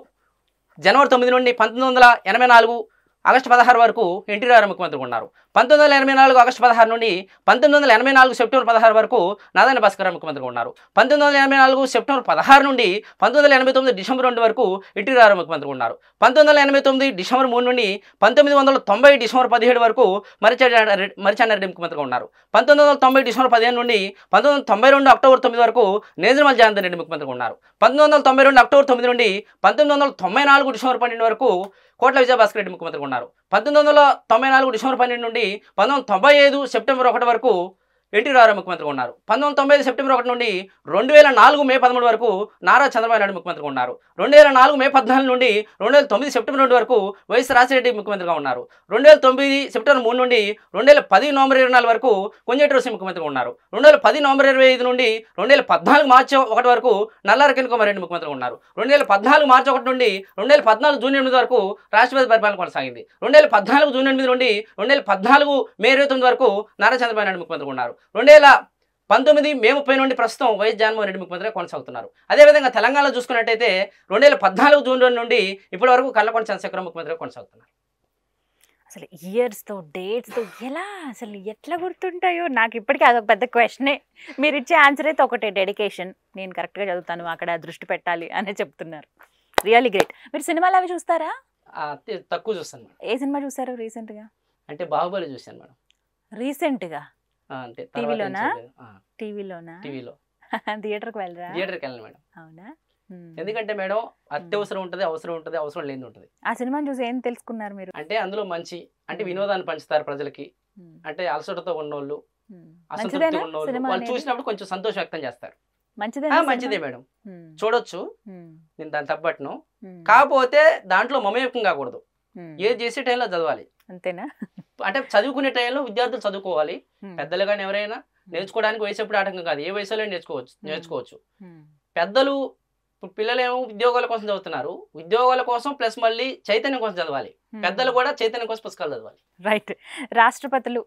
జనవరి 9 నుండి 1984 ఆగస్టు 16 వరకు ఎన్టీ రామారావు ముఖ్యమంత్రిగా ఉన్నారు. 1984 ఆగస్టు 16 నుండి 1984 సెప్టెంబర్ 16 వరకు నారాయణ భాస్కర్ రావు ముఖ్యమంత్రిగా ఉన్నారు. 1984 సెప్టెంబర్ 16 నుండి 1989 డిసెంబర్ 2 వరకు ఎన్టీ రామారావు ముఖ్యమంత్రిగా ఉన్నారు. 1989 డిసెంబర్ 3 నుండి 1990 డిసెంబర్ 17 వరకు మర్రిచెన్నారెడ్డి ముఖ్యమంత్రిగా ఉన్నారు. 1990 డిసెంబర్ 15 నుండి 1992 అక్టోబర్ 9 వరకు నేజర్మల్ జనార్దన్ రెడ్డి ముఖ్యమంత్రిగా ఉన్నారు. 1992 అక్టోబర్ 9 నుండి 1994 డిసెంబర్ 12 వరకు కోట్ల విజయభాస్కర్ రెడ్డి ముఖ్యమంత్రిగా ఉన్నారు. 1994 డిసెంబర్ 12 నుండి 1995 సెప్టెంబర్ 1 వరకు ఎన్టీ రామారావు ముఖ్యమంత్రిగా ఉన్నారు. 1995 సెప్టెంబర్ 1 నుండి 2004 మే 13 వరకు నారా చంద్రబాబు నాయుడు ముఖ్యమంత్రిగా ఉన్నారు. 2004 మే 14 నుండి 2009 సెప్టెంబర్ 2 వరకు వైఎస్ రాజశేఖర ముఖ్యమంత్రిగా ఉన్నారు. 2009 సెప్టెంబర్ 3 నుండి 2010 నవంబర్ 24 వరకు కొంజేటి రోసయ్య ముఖ్యమంత్రిగా ఉన్నారు. 2010 నవంబర్ 25 నుండి 2014 మార్చి 1 వరకు నల్లారి కిరణ్ కుమార్ రెడ్డి ముఖ్యమంత్రిగా ఉన్నారు. 2014 మార్చి 1 నుండి 2014 జూన్ 8 వరకు రాష్ట్రపతి పరిపాలన కొనసాగింది. 2014 జూన్ 8 నుండి 2014 మే 29 వరకు నారా చంద్రబాబు నాయుడు ముఖ్యమంత్రిగా ఉన్నారు. 2019 మే 30 నుండి ప్రస్తుతం వైఎస్ జగన్మోహన్ రెడ్డి ముఖ్యమంత్రిగా కొనసాగుతున్నారు. అదేవిధంగా తెలంగాణలో చూసుకున్నట్టయితే 2014 జూన్ 2 నుండి ఇప్పటి వరకు కల్వకుంట్ల చంద్రశేఖరరావు ముఖ్యమంత్రిగా కొనసాగుతున్నారు. అసలు ఇయర్స్తో డేట్స్తో ఎలా అసలు ఎట్లా గుర్తుంటాయో నాకు ఇప్పటికీ అదొక పెద్ద క్వశ్చనే. మీరు ఇచ్చే ఆన్సర్ అయితే ఒకటే, డెడికేషన్, నేను కరెక్ట్గా చదువుతాను, అక్కడ దృష్టి పెట్టాలి అని చెప్తున్నారు. Really great. మీరు సినిమాలు అవి చూస్తారా? తక్కువ చూస్తాను మేడం. ఏ సినిమా చూసారు రీసెంట్గా? అంటే బాహుబలి చూశాను మేడం. రీసెంట్గా అంటే టీవీలోనా? టీవీలో థియేటర్కి వెళ్ళరా? థియేటర్కి వెళ్ళను మేడం. అవునా? ఎందుకంటే మేడం అత్యవసరం ఉంటుంది, అవసరం ఉంటుంది, అవసరం లేని ఉంటుంది. ఆ సినిమాని చూసి ఏం తెలుసుకున్నారు మీరు? అంటే అందులో మంచి అంటే వినోదాన్ని పంచుతారు ప్రజలకి. అంటే అలసటతో ఉన్నోళ్ళు, అసంతృప్తి ఉన్నోళ్ళు వాళ్ళు చూసినప్పుడు కొంచెం సంతోషం వ్యక్తం చేస్తారు. మంచిదే మేడం, చూడొచ్చు, నేను దాన్ని తప్పట్ను. కాకపోతే దాంట్లో మమేకం కాకూడదు, ఏది చేసే టైంలో చదవాలి. అంతేనా? అంటే చదువుకునే టైంలో విద్యార్థులు చదువుకోవాలి. పెద్దలు కానీ ఎవరైనా నేర్చుకోవడానికి వయసు ఎప్పుడు ఆటంకం కాదు, ఏ వయసులో నేర్చుకోవచ్చు. పెద్దలు పిల్లలు ఏమో ఉద్యోగాల కోసం చదువుతున్నారు, ఉద్యోగాల కోసం ప్లస్ మళ్ళీ చైతన్యం కోసం చదవాలి. పెద్దలు కూడా చైతన్యం కోసం పుస్తకాలు చదవాలి. రైట్. రాష్ట్రపతులు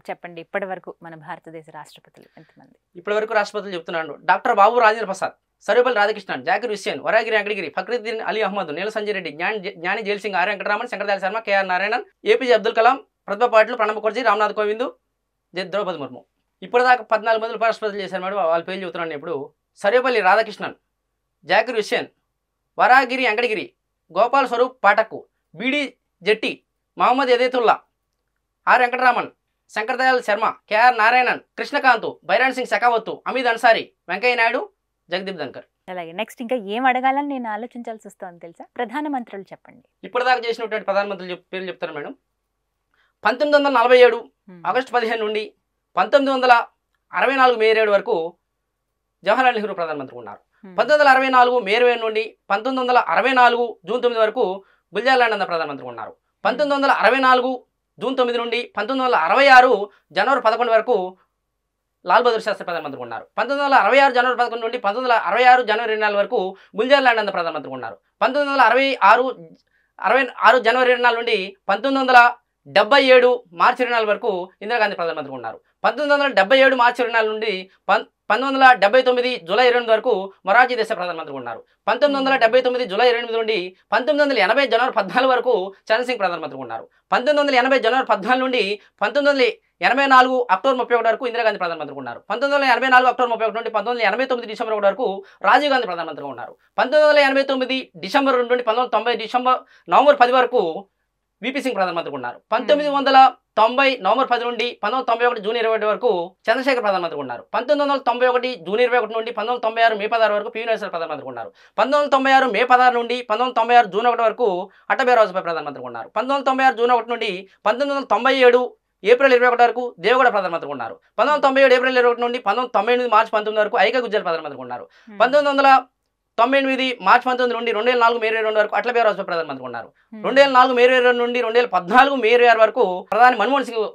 చెప్పండి, ఇప్పటి వరకు మన భారతదేశ రాష్ట్రపతులు ఎంతమంది? ఇప్పటి వరకు రాష్ట్రపతులు చెప్తున్నాను: డాక్టర్ బాబు రాజేంద్ర ప్రసాద్, సర్వేపల్లి రాధాకృష్ణన్, జాకిర్ హుస్సేన్, వరాగిరి వెంకటగిరి, ఫక్రుద్దీన్ అలీ అహ్మద్, నీల సంజయ్ రెడ్డి, జ్ఞాని జైల్ సింగ్, ఆర్ వెంకటరామన్, శంకరదయాళ శర్మ, కేఆర్ నారాయణన్, ఏపీజే అబ్దుల్ కలాం, ప్రతిభా పాటిల్, ప్రణబ్ ముఖర్జీ, రామ్నాథ్ కోవింద్, ద్రౌపది ముర్ము. ఇప్పటిదాకా 14 మంది ఉపరాష్ట్రపతులు చేశారు మేడం. వాళ్ళ పేర్లు చెబుతున్నాను ఇప్పుడు. సర్వేపల్లి రాధాకృష్ణన్, జాకిర్ హుస్సేన్, వరాగిరి వెంకటగిరి, గోపాల్ స్వరూప్ పాఠక్, బీడి జెట్టి, మహమ్మద్ యదేతుల్లా, ఆర్ వెంకటరామన్, శంకర్ దయాళ్ శర్మ, కేఆర్ నారాయణన్, కృష్ణకాంత్, బైరాన్ సింగ్ షెకావత్, అమిద్ అన్సారీ, వెంకయ్య నాయుడు, జగదీప్ ధన్కర్. అలాగే నెక్స్ట్ ఇంకా ఏం అడగాలని నేను ఆలోచించాల్సి వస్తుంది తెలుసా? ప్రధానమంత్రులు చెప్పండి. ఇప్పటిదాకా చేసినటువంటి ప్రధానమంత్రులు పేర్లు చెప్తాను మేడం. 1947 ఆగస్టు 15 నుండి 1964 మే 7 వరకు జవహర్లాల్ నెహ్రూ ప్రధానమంత్రి ఉన్నారు. 1964 మే 20 నుండి 1964 జూన్ 9 వరకు గుల్జార్ నంద ప్రధానమంత్రి ఉన్నారు. 1964 జూన్ 9 నుండి 1966 జనవరి 11 వరకు లాల్ బహదూర్ శాస్త్రి ప్రధానమంత్రి ఉన్నారు. 1966 జనవరి 11 నుండి 1966 జనవరి 24 వరకు గుల్జార్ నంద ప్రధానమంత్రి ఉన్నారు. 1966 జనవరి 24 నుండి 1977 మార్చి 24 వరకు ఇందిరాగాంధీ ప్రధానమంత్రి ఉన్నారు. 1977 మార్చి 24 నుండి 1979 జూలై 28 వరకు మొరార్జీ దేశాయ్ ప్రధానమంత్రి ఉన్నారు. 1979 జూలై 28 నుండి 1980 జనవరి 14 వరకు చరణ్ సింగ్ ప్రధానమంత్రి ఉన్నారు. 1980 జనవరి 14 నుండి 1984 అక్టోబర్ 31 వరకు ఇందిరాగాంధీ ప్రధానమంత్రి ఉన్నారు. 1984 అక్టోబర్ 31 నుండి 1989 డిసెంబర్ 1 వరకు రాజీవ్ గాంధీ ప్రధానమంత్రిగా ఉన్నారు. 1989 డిసెంబర్ 2 నుండి 1990 నవంబర్ 10 వరకు విపి సింగ్ ప్రధానమంత్రి ఉన్నారు. 1990 నవంబర్ 10 నుండి 1991 జూన్ 21 వరకు చంద్రశేఖర్ ప్రధానమంత్రి ఉన్నారు. 1991 జూన్ 21 నుండి 1996 మే 16 వరకు పివి నరసింహన్ ప్రధానమంత్రి ఉన్నారు. 1996 మే 16 నుండి 1996 జూన్ 1 వరకు అటల్ బిహారీ వాజ్పేయి ప్రధానమంత్రి ఉన్నారు. 1996 జూన్ 1 నుండి 1997 ఏప్రిల్ 21 వరకు దేవగౌడ ప్రధానమంత్రి ఉన్నారు. 1997 ఏప్రిల్ 21 నుండి 1998 మార్చి 19 వరకు ఐకే గుజ్జర్ ప్రధానమంత్రి ఉన్నారు. 1999 మార్చి 19 నుండి 2004 మే 22 వరకు అటల్ బిహారీ వాజ్పేయి ప్రధానమంత్రి ఉన్నారు. 2004 మే 22 నుండి 2014 మే 26 వరకు ప్రధాని మన్మోహన్ సింగ్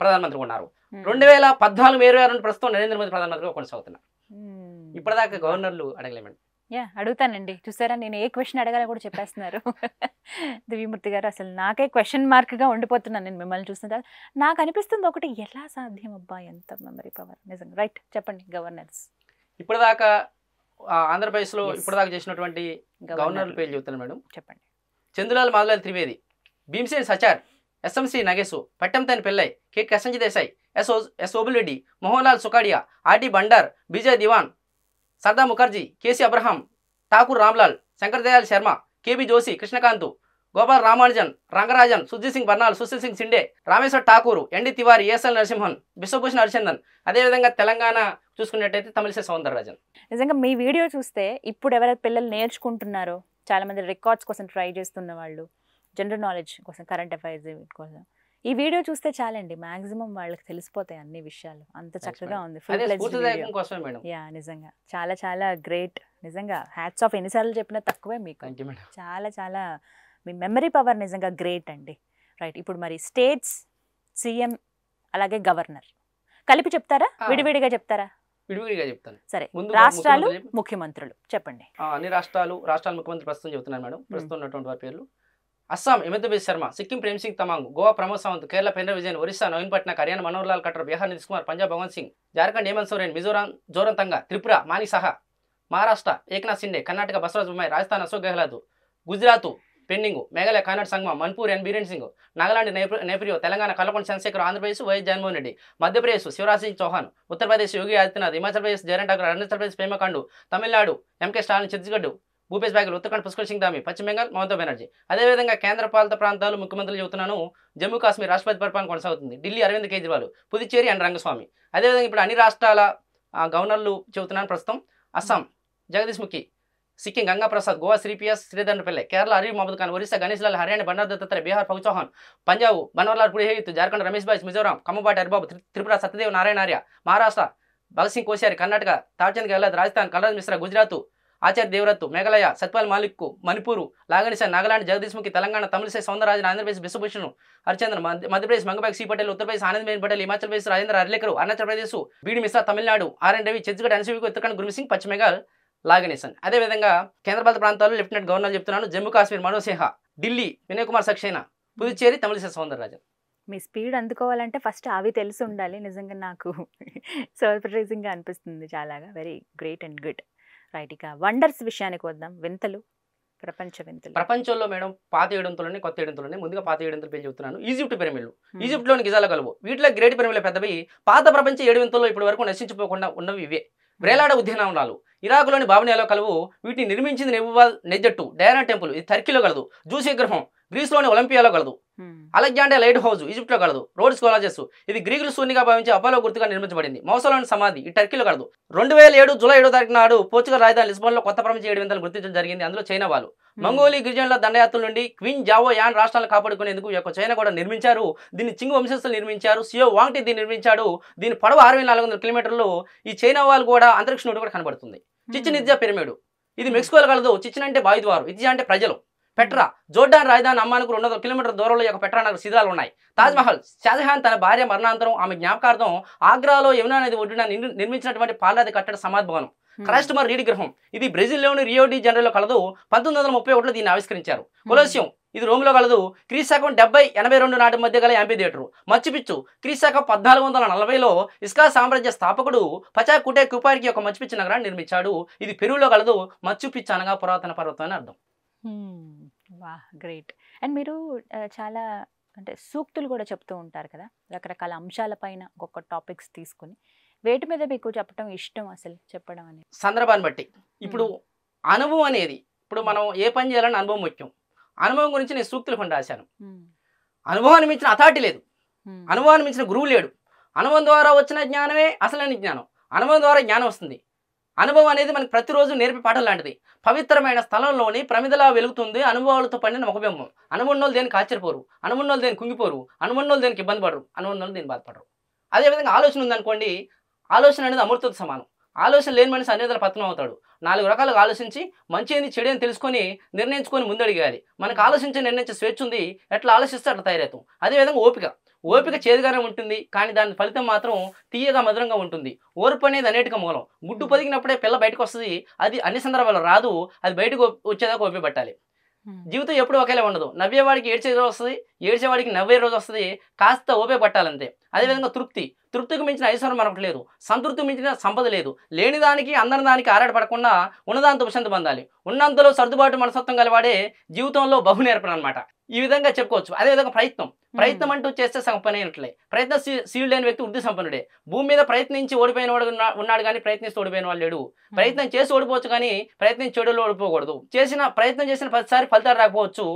ప్రధానమంత్రి ఉన్నారు. 2014 మే 26 నుండి ప్రస్తుతం నరేంద్ర మోదీ ప్రధానమంత్రిగా కొనసాగుతున్నారు. ఇప్పటిదాకా గవర్నర్లు అడగలేమండి. అడుగుతానండి. చూసారా, నేను ఏ క్వశ్చన్ అడగాలో కూడా చెప్పేస్తున్నారు దివ్యమూర్తి గారు. అసలు నాకే క్వశ్చన్ మార్క్గా ఉండిపోతున్నాను నేను మిమ్మల్ని చూసిన. నాకు అనిపిస్తుంది ఒకటి, ఎలా సాధ్యం అబ్బా, ఎంత మెమరీ పవర్ నిజంగా. రైట్, చెప్పండి. గవర్నర్స్ ఇప్పటిదాకా ఆంధ్రప్రదేశ్లో ఇప్పటిదాకా చేసినటువంటి గవర్నర్ల పేర్లు చెబుతాను మేడం. చెప్పండి. చందులాల్ మాధవలాల్ త్రివేది, భీమ్సేన్ సచార్, ఎస్ఎంసి నగేసు, పట్టంతేని పిల్లై, కె కసంజి దేశాయ్, ఎస్ ఓబులెడ్డి, మోహన్ లాల్ సుకాడియా, ఆర్డి బండార్, విజయ్ దివాన్, సర్దార్ ముఖర్జీ, కేసీ అబ్రహాం, ఠాకూర్ రామ్లాల్, శంకర్ దయాళ్ శర్మ, కేబి జోషి, కృష్ణకాంత్, గోపాల్ రామానుజన్, రంగరాజన్, సుజిత్ సింగ్ బర్నాల్, సుశీల్ సింగ్ సిండే, రామేశ్వర్ ఠాకూర్, ఎన్డి తివారీ, ఏఎస్ఎల్ నరసింహన్, బిశ్వభూషణ్ హరిచందన్. అదేవిధంగా తెలంగాణ చూసుకున్నట్టయితే తమిళిసై సౌందరరాజన్. నిజంగా మీ వీడియో చూస్తే ఇప్పుడు ఎవరైతే పిల్లలు నేర్చుకుంటున్నారో, చాలా మంది రికార్డ్స్ కోసం ట్రై చేస్తున్న వాళ్ళు, జనరల్ నాలెడ్జ్ కోసం, కరెంట్ అఫైర్స్ కోసం, ఈ వీడియో చూస్తే చాలండి, మాక్సిమం వాళ్ళకి తెలిసిపోతాయి అన్ని విషయాలు. అంత చక్కగా ఉంది. యా, నిజంగా చాలా చాలా గ్రేట్. నిజంగా హ్యాట్స్ ఆఫ్. ఎన్నిసార్లు చెప్పినా తక్కువే మీకు. చాలా చాలా మీ మెమరీ పవర్ నిజంగా గ్రేట్ అండి. రైట్, ఇప్పుడు మరి స్టేట్స్, సీఎం, అలాగే గవర్నర్ కలిపి చెప్తారా, విడివిడిగా చెప్తారా? విడివిడిగా చెప్తాను. సరే, రాష్ట్రాలు, ముఖ్యమంత్రులు చెప్పండి. అన్ని రాష్ట్రాల ముఖ్యమంత్రి ప్రస్తుతం చెబుతున్నాను మేడం. ప్రస్తుతం ఉన్నటువంటి వారి పేర్లు: అస్సాం హిమంత బిశ్వ శర్మ, సిక్కిం ప్రేమ్ సింగ్ తమాంగ్, గోవా ప్రమోద్ సావంత్, కేరళ పినరయి విజయన్, ఒరిస్సా నవీన్ పట్నాయక్, హర్యానా మనోహర్ లాల్ ఖట్టర్, బీహార్ నితీష్ కుమార్, పంజాబ్ భగవంత్ సింగ్, జార్ఖండ్ హేమంత్ సోరెన్, మిజోరాం జోరంతంగా, త్రిపుర మాణిక్ సహా, మహారాష్ట్ర ఏక్నాథ్ షిండే, కర్ణాటక బసవరాజ్ బొమ్మాయి, రాజస్థాన్ అశోక్ గెహ్లాట్, గుజరాత్ పెండింగ్, మేఘాలయ కానడ్ సంగమ, మణిపూర్ ఎన్ Biren Singh, Nagaland నేప్రియో, Telangana Kallakonda Chandrasekhar, Andhra Pradesh YS Jaganmohan Reddy, Madhya Pradesh Shivraj Singh Chauhan, Uttar Pradesh Yogi Adityanath, Himachal Pradesh Jayaram Thakur, Arunachal Pradesh Pema Khandu, Tamil Nadu MK Stalin, Chhattisgarh Bhupesh bagel, Uttarakhand Pushkar Singh Dhami, పశ్చిమ బెంగాల్ మమతా బెనర్జీ. అదేవిధంగా కేంద్ర పాలిత ప్రాంతాలు ముఖ్యమంత్రులు చెబుతున్నాను. జమ్మూ కాశ్మీర్ రాష్ట్రపతి పరిపాలన కొనసాగుతుంది. ఢిల్లీ అరవింద్ కేజ్రీవాల్, పుదుచ్చేరి అండ్ రంగస్వామి. అదేవిధంగా ఇప్పుడు అన్ని రాష్ట్రాల గవర్నర్లు చెబుతున్నాను. ప్రస్తుతం అస్సాం జగదీష్ ముఖి, సిక్కిం గంగా ప్రసాద్, గోవా శ్రీపిఎస్ శ్రీధర్ పిల్లై, కేరళ అరీఫ్ మహమ్మద్ ఖాన్, ఒరిస్సా గణేష్ లాల్, హర్యానా బండారు దత్తాత్రేయ, బీహార్ ఫగు చౌహాన్, పంజాబ్ బన్వర్లాల్ పురోహిత్, జార్ఖండ్ రమేష్ బాయిస్, మిజోరాం కమ్మబాటి హరిబాబు, త్రిపుర సత్యదేవ్ నారాయణ ఆర్య, మహారాష్ట్ర భగత్ సింగ్ కోశ్యారి, కర్ణాటక తార్చంద్ గెహ్లాట్, రాజస్థాన్ కలరాజ్ మిశ్రా, గుజరాత్ ఆచార్య దేవరత్, మేఘాలయ సత్పాల్ మాలిక్, మణిపూర్ లాగనిసా, నాగాలాండ్ జగదీష్ ముఖి, తెలంగాణ తమిళిసై సౌందరరాజన్, ఆంధ్రప్రదేశ్ బిశ్వభూషణ్ హరిచందన్, మధ్యప్రదేశ్ మంగబాగ్ సి పటేల్, ఉత్తరప్రదేశ్ ఆనంద్ పటేల్, హిమాచల్ ప్రదేశ్ రాజేంద్ర అర్లేకర్, అరుణాచల్ ప్రదేశ్ బీడి మిశ్రా, తమిళనాడు ఆర్ఎన్ రవి, ఛత్తీస్గఢ్ ఎన్సీవీ, ఉత్తరాఖండ్ గురుమిసింగ్, పశ్చిమ బెంగాల్ లాగనేసన్. అదేవిధంగా కేంద్రపాలిత ప్రాంతాల్లో లెఫ్టినెంట్ గవర్నర్ చెప్తున్నాను. జమ్మూ కాశ్మీర్ మనోజ్ సిన్హా, ఢిల్లీ వినయ్ కుమార్ సక్సేనా, పుదుచ్చేరి తమిళిసై సౌందరరాజన్. మీ స్పీడ్ అందుకోవాలంటే ఫస్ట్ అవి తెలిసి ఉండాలి. నిజంగా నాకు సర్ప్రైజింగ్గా అనిపిస్తుంది చాలాగా. Very great and good. Right, ఇక వండర్స్ విషయానికి వద్దాం. వింతలు ప్రపంచ వింతలు. ప్రపంచంలో మేడం పాత ఏడంతులని కొత్త ఏడంతులని ముందుగా పాత ఏడంతుల పేరు చెబుతున్నాను. ఈజిప్ట్ పిరమిడ్లు, ఈజిప్ట్లోని గిజాల కలువు, వీటిలో గ్రేట్ పిరమిడ్లు పెద్దవి. పాత ప్రపంచ ఏడు వింతల్లో ఇప్పటి వరకు నశించిపోకుండా ఉన్నవి ఇవే. వ్రేలాడ ఉద్యానవనాలు, ఇరాకులోని బాబునియాలో కలువు, వీటిని నిర్మించింది నెబువాల్ నెజట్టు డయానా టెంపుల్, ఇది టర్కీలో కలదు. జూస్ విగ్రహం గ్రీస్లోని ఒలింపియాలో కలదు. అలెగ్జాండర్ లైట్ హౌస్ ఈజిప్ట్లో కలదు. రోడ్స్ కాలేజెస్, ఇది గ్రీకులు శూన్యంగా భావించి అపోలో గుర్తుగా నిర్మించబడింది. మౌసలోని సమాధి ఈ టర్కీలో కలదు. 2007 జూలై 7వ తారీఖు నాడు పోర్చుగల్ రాజధాని లిస్బన్లో కొత్త ప్రపంచ ఏడు వింతలు గుర్తించడం జరిగింది. అందులో చైనా వాళ్ళు మంగోలి గిరిజనుల దండయాత్రల నుండి క్వీన్ జావో యాన్ రాష్ట్రాలను కాపాడుకునేందుకు ఈ యొక్క చైనా కూడా నిర్మించారు. దీన్ని చింగు వంశస్థులు నిర్మించారు. సియో వాంగ్టి దీన్ని నిర్మించాడు. దీని పొడవు 6400 కిలోమీటర్లు. ఈ చైనా వాళ్ళు కూడా అంతరిక్ష నుండి కూడా కనబడుతుంది. చిచెన్ ఇట్జా పిరమిడ్, ఇది మెక్సికోలో కలదు. చిచెన్ అంటే బావిద్వారం, ఇట్జా అంటే ప్రజలు. పెట్రా, జోర్డాన్ రాజధాని అమ్మానికి 200 కిలోమీటర్ల దూరంలో యొక్క పెట్రా నగర శిథిలాలు ఉన్నాయి. తాజ్మహల్, షాజహాన్ తన భార్య మరణాంతరం ఆమె జ్ఞాపకార్థం ఆగ్రాలో యమునా నది ఒడ్డున నిర్మించినటువంటి పాలరాతి కట్టడ సమాధి భవనం. క్రైస్ట్ మర్ రీడ్ గ్రహం, ఇది బ్రెజిల్లోని రియో డి జనీరోలో కలదు. 1931లో దీన్ని ఆవిష్కరించారు. కొలోసియం, ఇది రోమ్లో కలదు. క్రీశాకం 70-82 నాటి మధ్య గల యాంపీ థియేటర్. మచ్చిపిచ్చు, క్రీశాకం 1440లో ఇస్కా సామ్రాజ్య స్థాపకుడు పచాకుటే కుపారికి ఒక మచ్చిపిచ్చు నగరాన్ని నిర్మించాడు. ఇది పెరువులో కలదు. మచ్చుపిచ్చు అనగా పురాతన పర్వతం అని అర్థం. వా, గ్రేట్. అండ్ మీరు చాలా అంటే సూక్తులు కూడా చెప్తూ ఉంటారు కదా, రకరకాల అంశాలపైన ఒక్కొక్క టాపిక్స్ తీసుకుని. వేటి మీద మీకు చెప్పడం ఇష్టం, అసలు చెప్పడం అనేది? సందర్భాన్ని బట్టి. ఇప్పుడు అనుభవం అనేది, ఇప్పుడు మనం ఏ పని చేయాలని అనుభవం ముఖ్యం. అనుభవం గురించి నేను సూక్తులు కొన్ని రాశాను. అనుభవాన్ని మించిన అథారిటీ లేదు, అనుభవాన్ని మించిన గురువు లేడు. అనుభవం ద్వారా వచ్చిన జ్ఞానమే అసలైన జ్ఞానం. అనుభవం ద్వారా జ్ఞానం వస్తుంది. అనుభవం అనేది మనకి ప్రతిరోజు నేర్పే పాఠం లాంటిది. పవిత్రమైన స్థలంలోని ప్రమిదలా వెలుగుతుంది అనుభవాలతో పండిన ముఖబింబం. అనుభవం దేనికి ఆశ్చర్యపోరు, అనుభవం దేనికి కుంగిపోరు, అనుభవం దేనికి ఇబ్బంది పడరు, అనుభవం దేనికి బాధపడరు. అదేవిధంగా ఆలోచన ఉందనుకోండి, ఆలోచన అనేది అమృతతో సమానం. ఆలోచన లేని మనిషి అన్ని విధాల పతనం అవుతాడు. 4 రకాలుగా ఆలోచించి మంచి ఏంది చెడు అని తెలుసుకొని నిర్ణయించుకొని ముందడిగాలి. మనకు ఆలోచించే నిర్ణయించే స్వేచ్ఛ ఉంది. ఎట్లా ఆలోచిస్తే అట్లా తయారవుతాం. అదేవిధంగా ఓపిక చేదుగానే ఉంటుంది, కానీ దాని ఫలితం మాత్రం తీయగా మధురంగా ఉంటుంది. ఓర్పు అనేది అన్నిటికీ మూలం. గుడ్డు పొదిగినప్పుడే పిల్ల బయటకు వస్తుంది. అది అన్ని సందర్భాల్లో రాదు. అది బయటకు వచ్చేదాకా ఓపిక పట్టాలి. జీవితం ఎప్పుడు ఒకేలా ఉండదు. నవ్వేవాడికి ఏడ్చే రోజు వస్తుంది, ఏడ్చేవాడికి నవ్వే రోజు వస్తుంది. కాస్త ఓపిక పట్టాలంతే. అదేవిధంగా తృప్తికి మించిన ఐశ్వర్యం మనకు లేదు. సంతృప్తికి మించిన సంపద లేదు. లేని దానికి అందరి దానికి ఆరాటపడకుండా ఉన్నదాంతో ఉపశాంతి పొందాలి. ఉన్నంతలో సర్దుబాటు మనస్తత్వం గలవాడే జీవితంలో బహు నేర్పడం అనమాట. ఈ విధంగా చెప్పుకోవచ్చు. అదేవిధంగా ప్రయత్నం అంటూ చేస్తే సగం పని అయినట్లే. ప్రయత్నశీలు లేని వ్యక్తి వృద్ధి సంపన్నుడే. భూమి మీద ప్రయత్నించి ఓడిపోయిన వాడు ఉన్నాడు కానీ ప్రయత్నిస్తూ ఓడిపోయిన వాళ్ళు లేడు. ప్రయత్నం చేసి ఓడిపోవచ్చు కానీ ప్రయత్నం చెడులో ఓడిపోకూడదు. ప్రయత్నం చేసిన ప్రతిసారి ఫలితాలు రాకపోవచ్చు,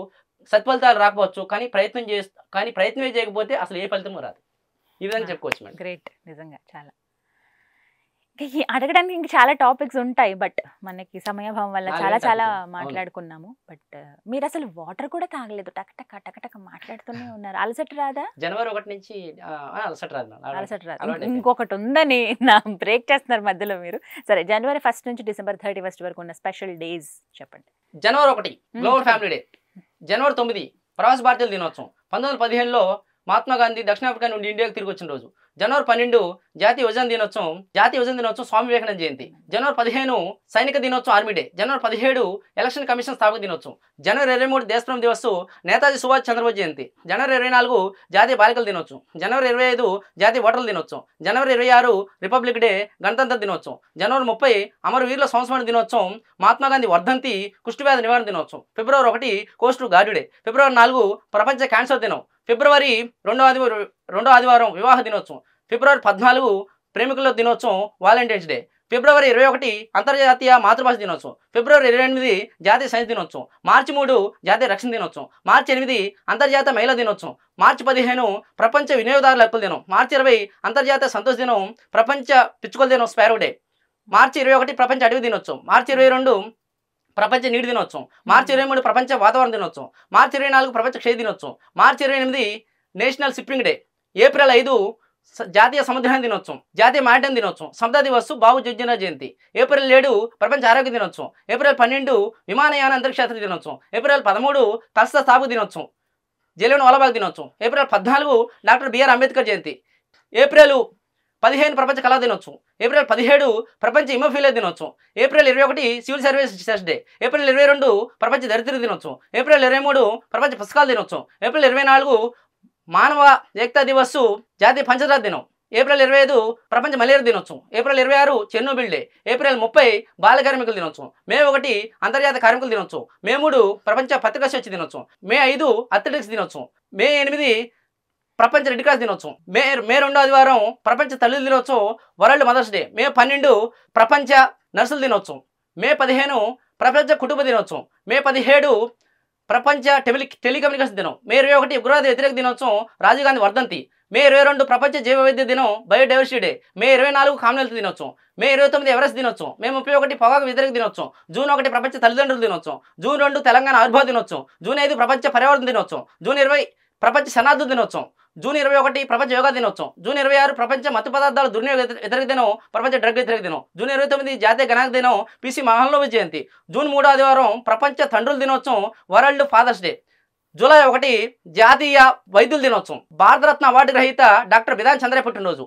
సత్ఫలితాలు రాకపోవచ్చు, కానీ ప్రయత్నమే చేయకపోతే అసలు ఏ ఫలితమూ రాదు. ఈ విధంగా చెప్పుకోవచ్చు మేడం. గ్రేట్, నిజంగా చాలా. అడగడానికి ఇంకా చాలా టాపిక్స్ ఉంటాయి, బట్ మనకి సమయభావం వల్ల చాలా మాట్లాడుకున్నాము. బట్ మీరు అసలు వాటర్ కూడా తాగలేదు, టక మాట్లాడుతూనే ఉన్నారు. అలసట రాదా? జనవరి 1 నుంచి అలసట రాదు. ఇంకొకటి ఉందని నా బ్రేక్ చేస్తున్నారు మధ్యలో మీరు. సరే, జనవరి 1 నుంచి డిసెంబర్ 31 వరకు ఉన్న స్పెషల్ డేస్ చెప్పండి. జనవరి 1 గ్లోబల్ ఫ్యామిలీ డే. జనవరి 9 ప్రవాస భారతీయుల దినోత్సవం. 1915లో మహాత్మా గాంధీ దక్షిణాఫ్రికా నుండి ఇండియాకు తిరిగి వచ్చిన రోజు. జనవరి 12 జాతీయ యువజన దినోత్సవం స్వామి వివేకానంద జయంతి. జనవరి 15 సైనిక దినోత్సవం ఆర్మీ డే. జనవరి 17 ఎలక్షన్ కమిషన్ స్థాపక దినోత్సవం. జనవరి 23 దేశప్రేమ దివస్ నేతాజీ సుభాష్ చంద్రబోస్ జయంతి. జనవరి 24 జాతీయ బాలికల దినోత్సవం. జనవరి 25 జాతీయ ఓటర్ల దినోత్సవం. జనవరి 26 రిపబ్లిక్ డే గణతంత్ర దినోత్సవం. జనవరి 30 అమరవీరుల సంస్మరణ దినోత్సవం, మహాత్మా గాంధీ వర్ధంతి, కుష్ఠవ్యాధి నివారణ దినోత్సవం. ఫిబ్రవరి 1 కోస్ట్ గార్డు డే. ఫిబ్రవరి 4 ప్రపంచ క్యాన్సర్ దినం. ఫిబ్రవరి 2వ ఆదివారం వివాహ దినోత్సవం. ఫిబ్రవరి 14 ప్రేమికుల దినోత్సవం, వాలంటైన్స్ డే. ఫిబ్రవరి 21 అంతర్జాతీయ మాతృభాష దినోత్సవం. ఫిబ్రవరి 28 జాతీయ సైన్స్ దినోత్సవం. మార్చి 3 జాతీయ రక్షణ దినోత్సవం. మార్చి 8 అంతర్జాతీయ మహిళా దినోత్సవం. మార్చి 15 ప్రపంచ వినియోగదారుల హక్కుల దినం. మార్చి 20 అంతర్జాతీయ సంతోష దినం, ప్రపంచ పిచ్చుకల దినం, స్పారో డే. మార్చి 21 ప్రపంచ అటవీ దినోత్సవం. మార్చి 22 ప్రపంచ నీటి దినోత్సవం. మార్చి 23 ప్రపంచ వాతావరణ దినోత్సవం. మార్చి 24 ప్రపంచ క్షయ దినోత్సవం. మార్చి 28 నేషనల్ షిప్పింగ్ డే. ఏప్రిల్ 5 జాతీయ సముద్రయాన దినోత్సవం, జాతీయ మారిటైమ్ దినోత్సవం, సమతా దివస్, బాబు జగ్జీవన్ జయంతి. ఏప్రిల్ 7 ప్రపంచ ఆరోగ్య దినోత్సవం. ఏప్రిల్ 12 విమానయాన అంతరిక్ష దినోత్సవం. ఏప్రిల్ 13 తలసా స్థాపక దినోత్సవం, జలియన్ వాలాబాగ్ దినోత్సవం. ఏప్రిల్ 14 డాక్టర్ బిఆర్ అంబేద్కర్ జయంతి. ఏప్రిల్ 15 ప్రపంచ కళా దినోత్సవం. ఏప్రిల్ 17 ప్రపంచ హిమోఫీలియా దినోత్సవం. April 21 civil services day. April 22 ప్రపంచ దరిద్ర దినోత్సవం. ఏప్రిల్ 23 ప్రపంచ పుస్తకాల దినోత్సవం. ఏప్రిల్ 24 మానవ ఏకతా దివస్, జాతీయ పంచదార దినం. ఏప్రిల్ 25 ప్రపంచ మలేరియా దినోత్సవం, ఏప్రిల్ 26 చెర్నోబిల్ డే, ఏప్రిల్ 30 బాల కార్మికుల దినోత్సవం, మే 1 అంతర్జాతీయ కార్మికుల దినోత్సవం, మే 3 ప్రపంచ పత్రికా స్వేచ్ఛ దినోత్సవం, మే 5 అథ్లెటిక్స్ దినోత్సవం, మే 8 ప్రపంచ రెడ్ క్రాస్ దినోత్సవం, మే 2 ఆదివారం ప్రపంచ తల్లుల దినోత్సవం వరల్డ్ మదర్స్ డే, మే 12 ప్రపంచ నర్సుల దినోత్సవం, మే 15 ప్రపంచ కుటుంబ దినోత్సవం, మే 17 ప్రపంచ టెలికమ్యూనికేషన్ దినం, మే 21 ఉగ్రవాద వ్యతిరేక దినోత్సవం రాజీవ్ గాంధీ వర్ధంతి, మే 22 ప్రపంచ జీవ వైద్య దినం బయోడైవర్సిటీ డే, మే 24 కామన్వెల్త్ దినోత్సవం, మే 29 ఎవరెస్ట్ దినోత్సవం, మే 31 పొగాకు వ్యతిరేక దినోత్సవం, జూన్ 1 ప్రపంచ తల్లిదండ్రుల దినోత్సవం, జూన్ 2 తెలంగాణ ఆవిర్భావ దినోత్సవం, జూన్ 5 ప్రపంచ పర్యావరణ దినోత్సవం, జూన్ 20 ప్రపంచ శనార్థ దినోత్సవం, జూన్ 21 ప్రపంచ యోగా దినోత్సవం, జూన్ 26 ప్రపంచ మత్తు పదార్థాల దుర్వినియోగ వ్యతిరేక దినం ప్రపంచ డ్రగ్ వ్యతిరేక దినం, జూన్ 29 జాతీయ గణాంక దినం పిసి మహాలనోబిస్ జయంతి, జూన్ 3 ఆదివారం ప్రపంచ తండ్రుల దినోత్సవం వరల్డ్ ఫాదర్స్ డే, జూలై 1 జాతీయ వైద్యుల దినోత్సవం, భారతరత్న అవార్డు గ్రహీత డాక్టర్ బిధాన్ చంద్రయ్య పుట్టినరోజు,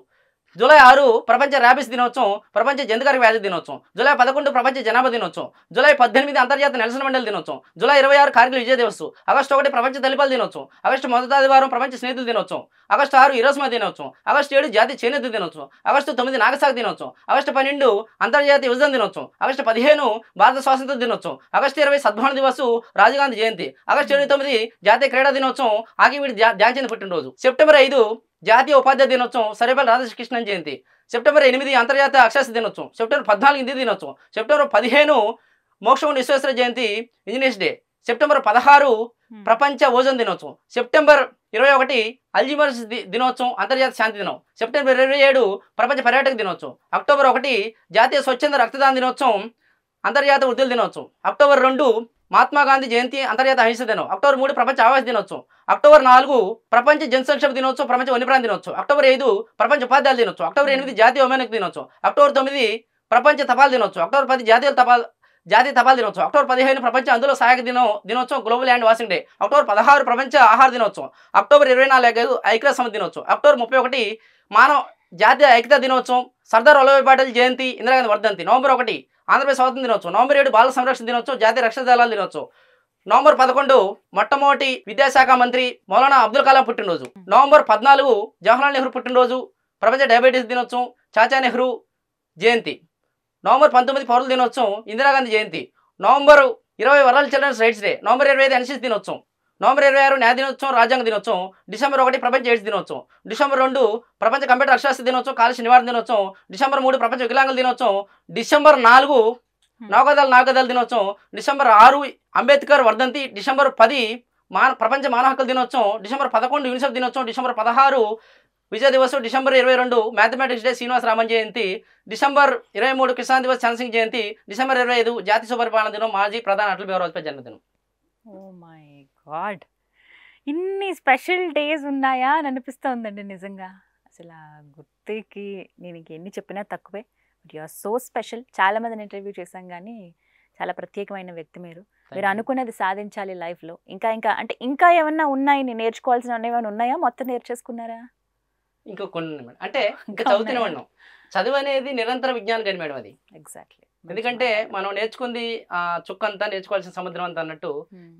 జూలై 6 ప్రపంచ ర్యాబిస్ దినోత్సవం, ప్రపంచ జంతుకారిక వ్యాధి దినోత్సవం, జూలై 11 ప్రపంచ జనాభా దినోత్సవం, జూలై 18 అంతర్జాతీయ నెల్సన్ మండేలా దినోత్సవం, జూలై 26 కార్గిల్ విజయ దివస్, ఆగస్టు 1 ప్రపంచ తల్లిపాల దినోత్సవం, ఆగస్టు 1 ఆదివారం ప్రపంచ స్నేహితుల దినోత్సవం, ఆగస్టు 6 ఇరోస్మా దినోత్సవం, ఆగస్టు 7 జాతీయ చేనేత దినోత్సవం, ఆగస్టు 9 నాగసాకి దినోత్సవం, ఆగస్టు 12 అంతర్జాతీయ యువజన దినోత్సవం, ఆగస్టు 15 భారత స్వాతంత్ర దినోత్సవం, ఆగస్టు 20 సద్భావన దివస్ రాజీవ్ గాంధీ జయంతి, ఆగస్టు 29 జాతీయ క్రీడా దినోత్సవం ఆకివీడి ధ్యాన్ చంద్ పుట్టినరోజు, సెప్టెంబర్ 5 జాతీయ ఉపాధ్యాయ దినోత్సవం సర్వేపల్లి రాధాకృష్ణన్ జయంతి, సెప్టెంబర్ 8 అంతర్జాతీయ అక్షరాస్యత దినోత్సవం, సెప్టెంబర్ 14 హిందీ దినోత్సవం, సెప్టెంబర్ 15 మోక్షగుండ విశ్వేశ్వర జయంతి ఇంజనీర్స్ డే, సెప్టెంబర్ 16 ప్రపంచ ఓజోన్ దినోత్సవం, సెప్టెంబర్ 21 అల్జీమర్స్ దినోత్సవం అంతర్జాతీయ శాంతి దినం, సెప్టెంబర్ 27 ప్రపంచ పర్యాటక దినోత్సవం, అక్టోబర్ 1 జాతీయ స్వచ్ఛంద రక్తదాన దినోత్సవం అంతర్జాతీయ వృద్ధుల దినోత్సవం, అక్టోబర్ 2 మహాత్మా గాంధీ జయంతి అంతర్జాతీయ అహింస దినం, అక్టోబర్ 3 ప్రపంచ ఆవాస దినోత్సవం, అక్టోబర్ 4 ప్రపంచ జనసంక్షేమ దినోత్సవం, ప్రపంచ వన్యప్రాణి దినోత్సవం, అక్టోబర్ 5 ప్రపంచ ఉపాధ్యాయుల దినోత్సవం, అక్టోబర్ 8 జాతీయ వైమానిక దినోత్సవం, అక్టోబర్ 9 ప్రపంచ తపాల్ దినోత్సవం, అక్టోబర్ 10 జాతీయ తపాల్ దినోత్సవం, అక్టోబర్ 15 ప్రపంచ అందులో సహాయక దినోత్సవం global land washing day, October 16 ప్రపంచ ఆహార దినోత్సవం, అక్టోబర్ 24 ఐక్యరాజ్య సమితి దినోత్సవం, అక్టోబర్ 31 మానవ జాతీయ ఐక్యతా దినోత్సవం, సర్దార్ వల్లభాయ్ పటేల్ జయంతి, ఇందిరాగాంధీ వర్ధంతి, నవంబర్ 1 ఆంధ్రప్రదేశ్ స్వాతంత్ర దినోత్సవం, నవంబర్ 7 బాల సంరక్షణ దినోత్సవం, జాతీయ రక్షణ దళాల దినోత్సవం, నవంబర్ 11 మొట్టమొదటి విద్యాశాఖ మంత్రి మౌలానా అబ్దుల్ కలాం పుట్టినరోజు, నవంబర్ 14 జవహర్లాల్ నెహ్రూ పుట్టినరోజు, ప్రపంచ డయాబెటీస్ దినోత్సవం, చాచా నెహ్రూ జయంతి, నవంబర్ 19 పౌరుల దినోత్సవం, ఇందిరాగాంధీ జయంతి, November 20 world children's rights day, November 25 NCC దినోత్సవం, నవంబర్ 26 న్యాయ దినోత్సవం, రాజ్యాంగ దినోత్సవం, డిసెంబర్ 1 ప్రపంచ ఎయిడ్స్ దినోత్సవం, డిసెంబర్ 2 ప్రపంచ కంప్యూటర్ అక్షరాస్యత దినోత్సవం, కాలుష్య నివారణ దినోత్సవం, డిసెంబర్ 3 ప్రపంచ వికలాంగుల దినోత్సవం, డిసెంబర్ 4 నౌకాదళ దినోత్సవం, డిసెంబర్ 6 అంబేద్కర్ వర్ధంతి, డిసెంబర్ 10 ప్రపంచ మానవ హక్కుల దినోత్సవం, డిసెంబర్ 11 యూనిసెఫ్ దినోత్సవం, December 16 Vijay Diwas, December 22 mathematics day Srinivasa Raman జయంతి, డిసెంబర్ 23 కిసాన్ దివస్ చంద్ర సింగ్ జయంతి, డిసెంబర్ 25 జాతీయ సుపరిపాలన దినం, మాజీ ప్రధాని అటల్ బిహారీ వాజ్పేయి జన్మదినం. ఓ మై గాడ్, ఇన్ని స్పెషల్ డేస్ ఉన్నాయా అని అనిపిస్తోందండి నిజంగా. అసలు గుర్తుకి నేను ఎన్ని చెప్పినా తక్కువే. But you are so special. చాలా మందిని ఇంటర్వ్యూ చేశాం కానీ చాలా ప్రత్యేకమైన వ్యక్తి మీరు. మీరు అనుకున్నది సాధించాలి లైఫ్లో. ఇంకా ఏమన్నా ఉన్నాయి, నేను నేర్చుకోవాల్సిన ఏమైనా ఉన్నాయా? మొత్తం నేర్చేసుకున్నారా? ఇంకా కొన్ని మేడం, అంటే ఇంకా చదువుతూనే ఉన్నాం. చదువు అనేది నిరంతర విజ్ఞానం కానీ మేడం అది. ఎగ్జాక్ట్లీ. ఎందుకంటే మనం నేర్చుకుంది చుక్క అంతా నేర్చుకోవాల్సిన సముద్రం అంతా అన్నట్టు.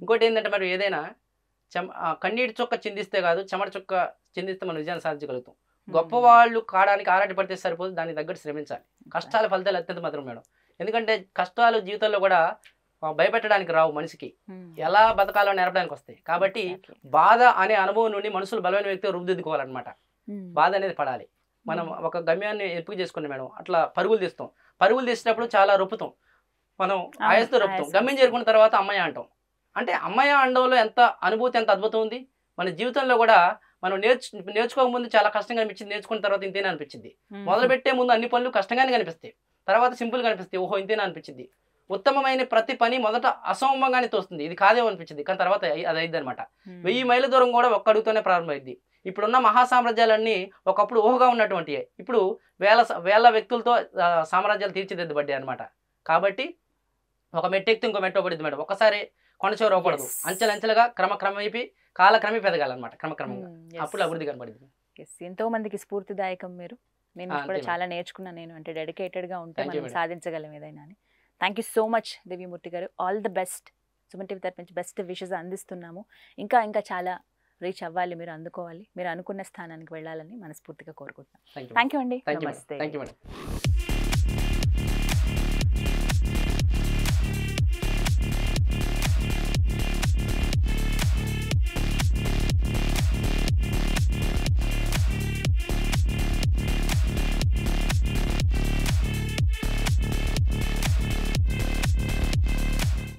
ఇంకోటి ఏంటంటే మరి ఏదైనా కన్నీటి చుక్క చిందిస్తే కాదు, చెమట చుక్క చిందిస్తే మనం విజయాన్ని సాధించగలుగుతాం. గొప్ప వాళ్ళు కావడానికి ఆరాటి పడితే సరిపోదు, దానికి తగ్గట్టు శ్రమించాలి. కష్టాల ఫలితాలు అత్యంత మాత్రం మేడం. ఎందుకంటే కష్టాలు జీవితంలో కూడా భయపెట్టడానికి రావు, మనిషికి ఎలా బతకాలో నేర్పడానికి వస్తాయి. కాబట్టి బాధ అనే అనుభవం నుండి మనుషులు బలమైన వ్యక్తిగా రూపుదిద్దుకోవాలన్నమాట. బాధ అనేది పడాలి. మనం ఒక గమ్యాన్ని ఎంపిక చేసుకున్నాం మేడం, అట్లా పరుగులు తీస్తాం. పరుగులు తీసినప్పుడు చాలా రొప్పుతాం, మనం ఆయాసతో రొప్పుతాం. గమ్యం చేరుకున్న తర్వాత అమ్మయ్య అంటాం. అంటే అమ్మయ్య అండంలో ఎంత అనుభూతి, ఎంత అద్భుతం ఉంది. మన జీవితంలో కూడా మనం నేర్చుకోకముందు చాలా కష్టంగా అనిపించింది, నేర్చుకున్న తర్వాత ఇంతేనా అనిపించింది. మొదలు పెట్టే ముందు అన్ని పనులు కష్టంగానే కనిపిస్తాయి, తర్వాత సింపుల్గా అనిపిస్తాయి. ఓహో ఇంతేనా అనిపించింది. ఉత్తమమైన ప్రతి పని మొదట అసంభవంగానే తోస్తుంది, ఇది కాదేమో అనిపించింది, కానీ తర్వాత అది అయింది అనమాట. 1000 మైళ్ళ దూరం కూడా ఒక్క అడుగుతోనే ప్రారంభమైంది. ఇప్పుడున్న మహాసామ్రాజ్యాలన్నీ ఒకప్పుడు ఊహగా ఉన్నటువంటి, ఇప్పుడు వేల వ్యక్తులతో సామ్రాజ్యాలు తీర్చిదిద్దబడ్డాయి అనమాట. కాబట్టి ఒక మెట్టెక్తి ఇంకో మెట్టు పడుద్ది మేడం. ఒకసారి కొండచేరు అవ్వకూడదు, అంచెలంచెలుగా క్రమక్రమేపీ కాలక్రమే పెరగాలన్నమాట. క్రమక్రమంగా అప్పుడు అభివృద్ధి కనబడింది. ఎంతో మందికి స్ఫూర్తిదాయకం మీరు. నేను కూడా చాలా నేర్చుకున్నాను. నేను అంటే డెడికేటెడ్గా ఉంటే మనం సాధించగలం ఏదైనా అని. థ్యాంక్ యూ సో మచ్ దివ్యమూర్తి గారు. All the best. Suman TV తరపు నుంచి బెస్ట్ విషెస్ అందిస్తున్నాము. ఇంకా చాలా రీచ్ అవ్వాలి, మీరు అందుకోవాలి, మీరు అనుకున్న స్థానానికి వెళ్ళాలని మనస్ఫూర్తిగా కోరుకుంటున్నాం. థ్యాంక్ యూ థ్యాంక్ యూ అండి. థ్యాంక్ యూ నమస్తే. Thank you madam.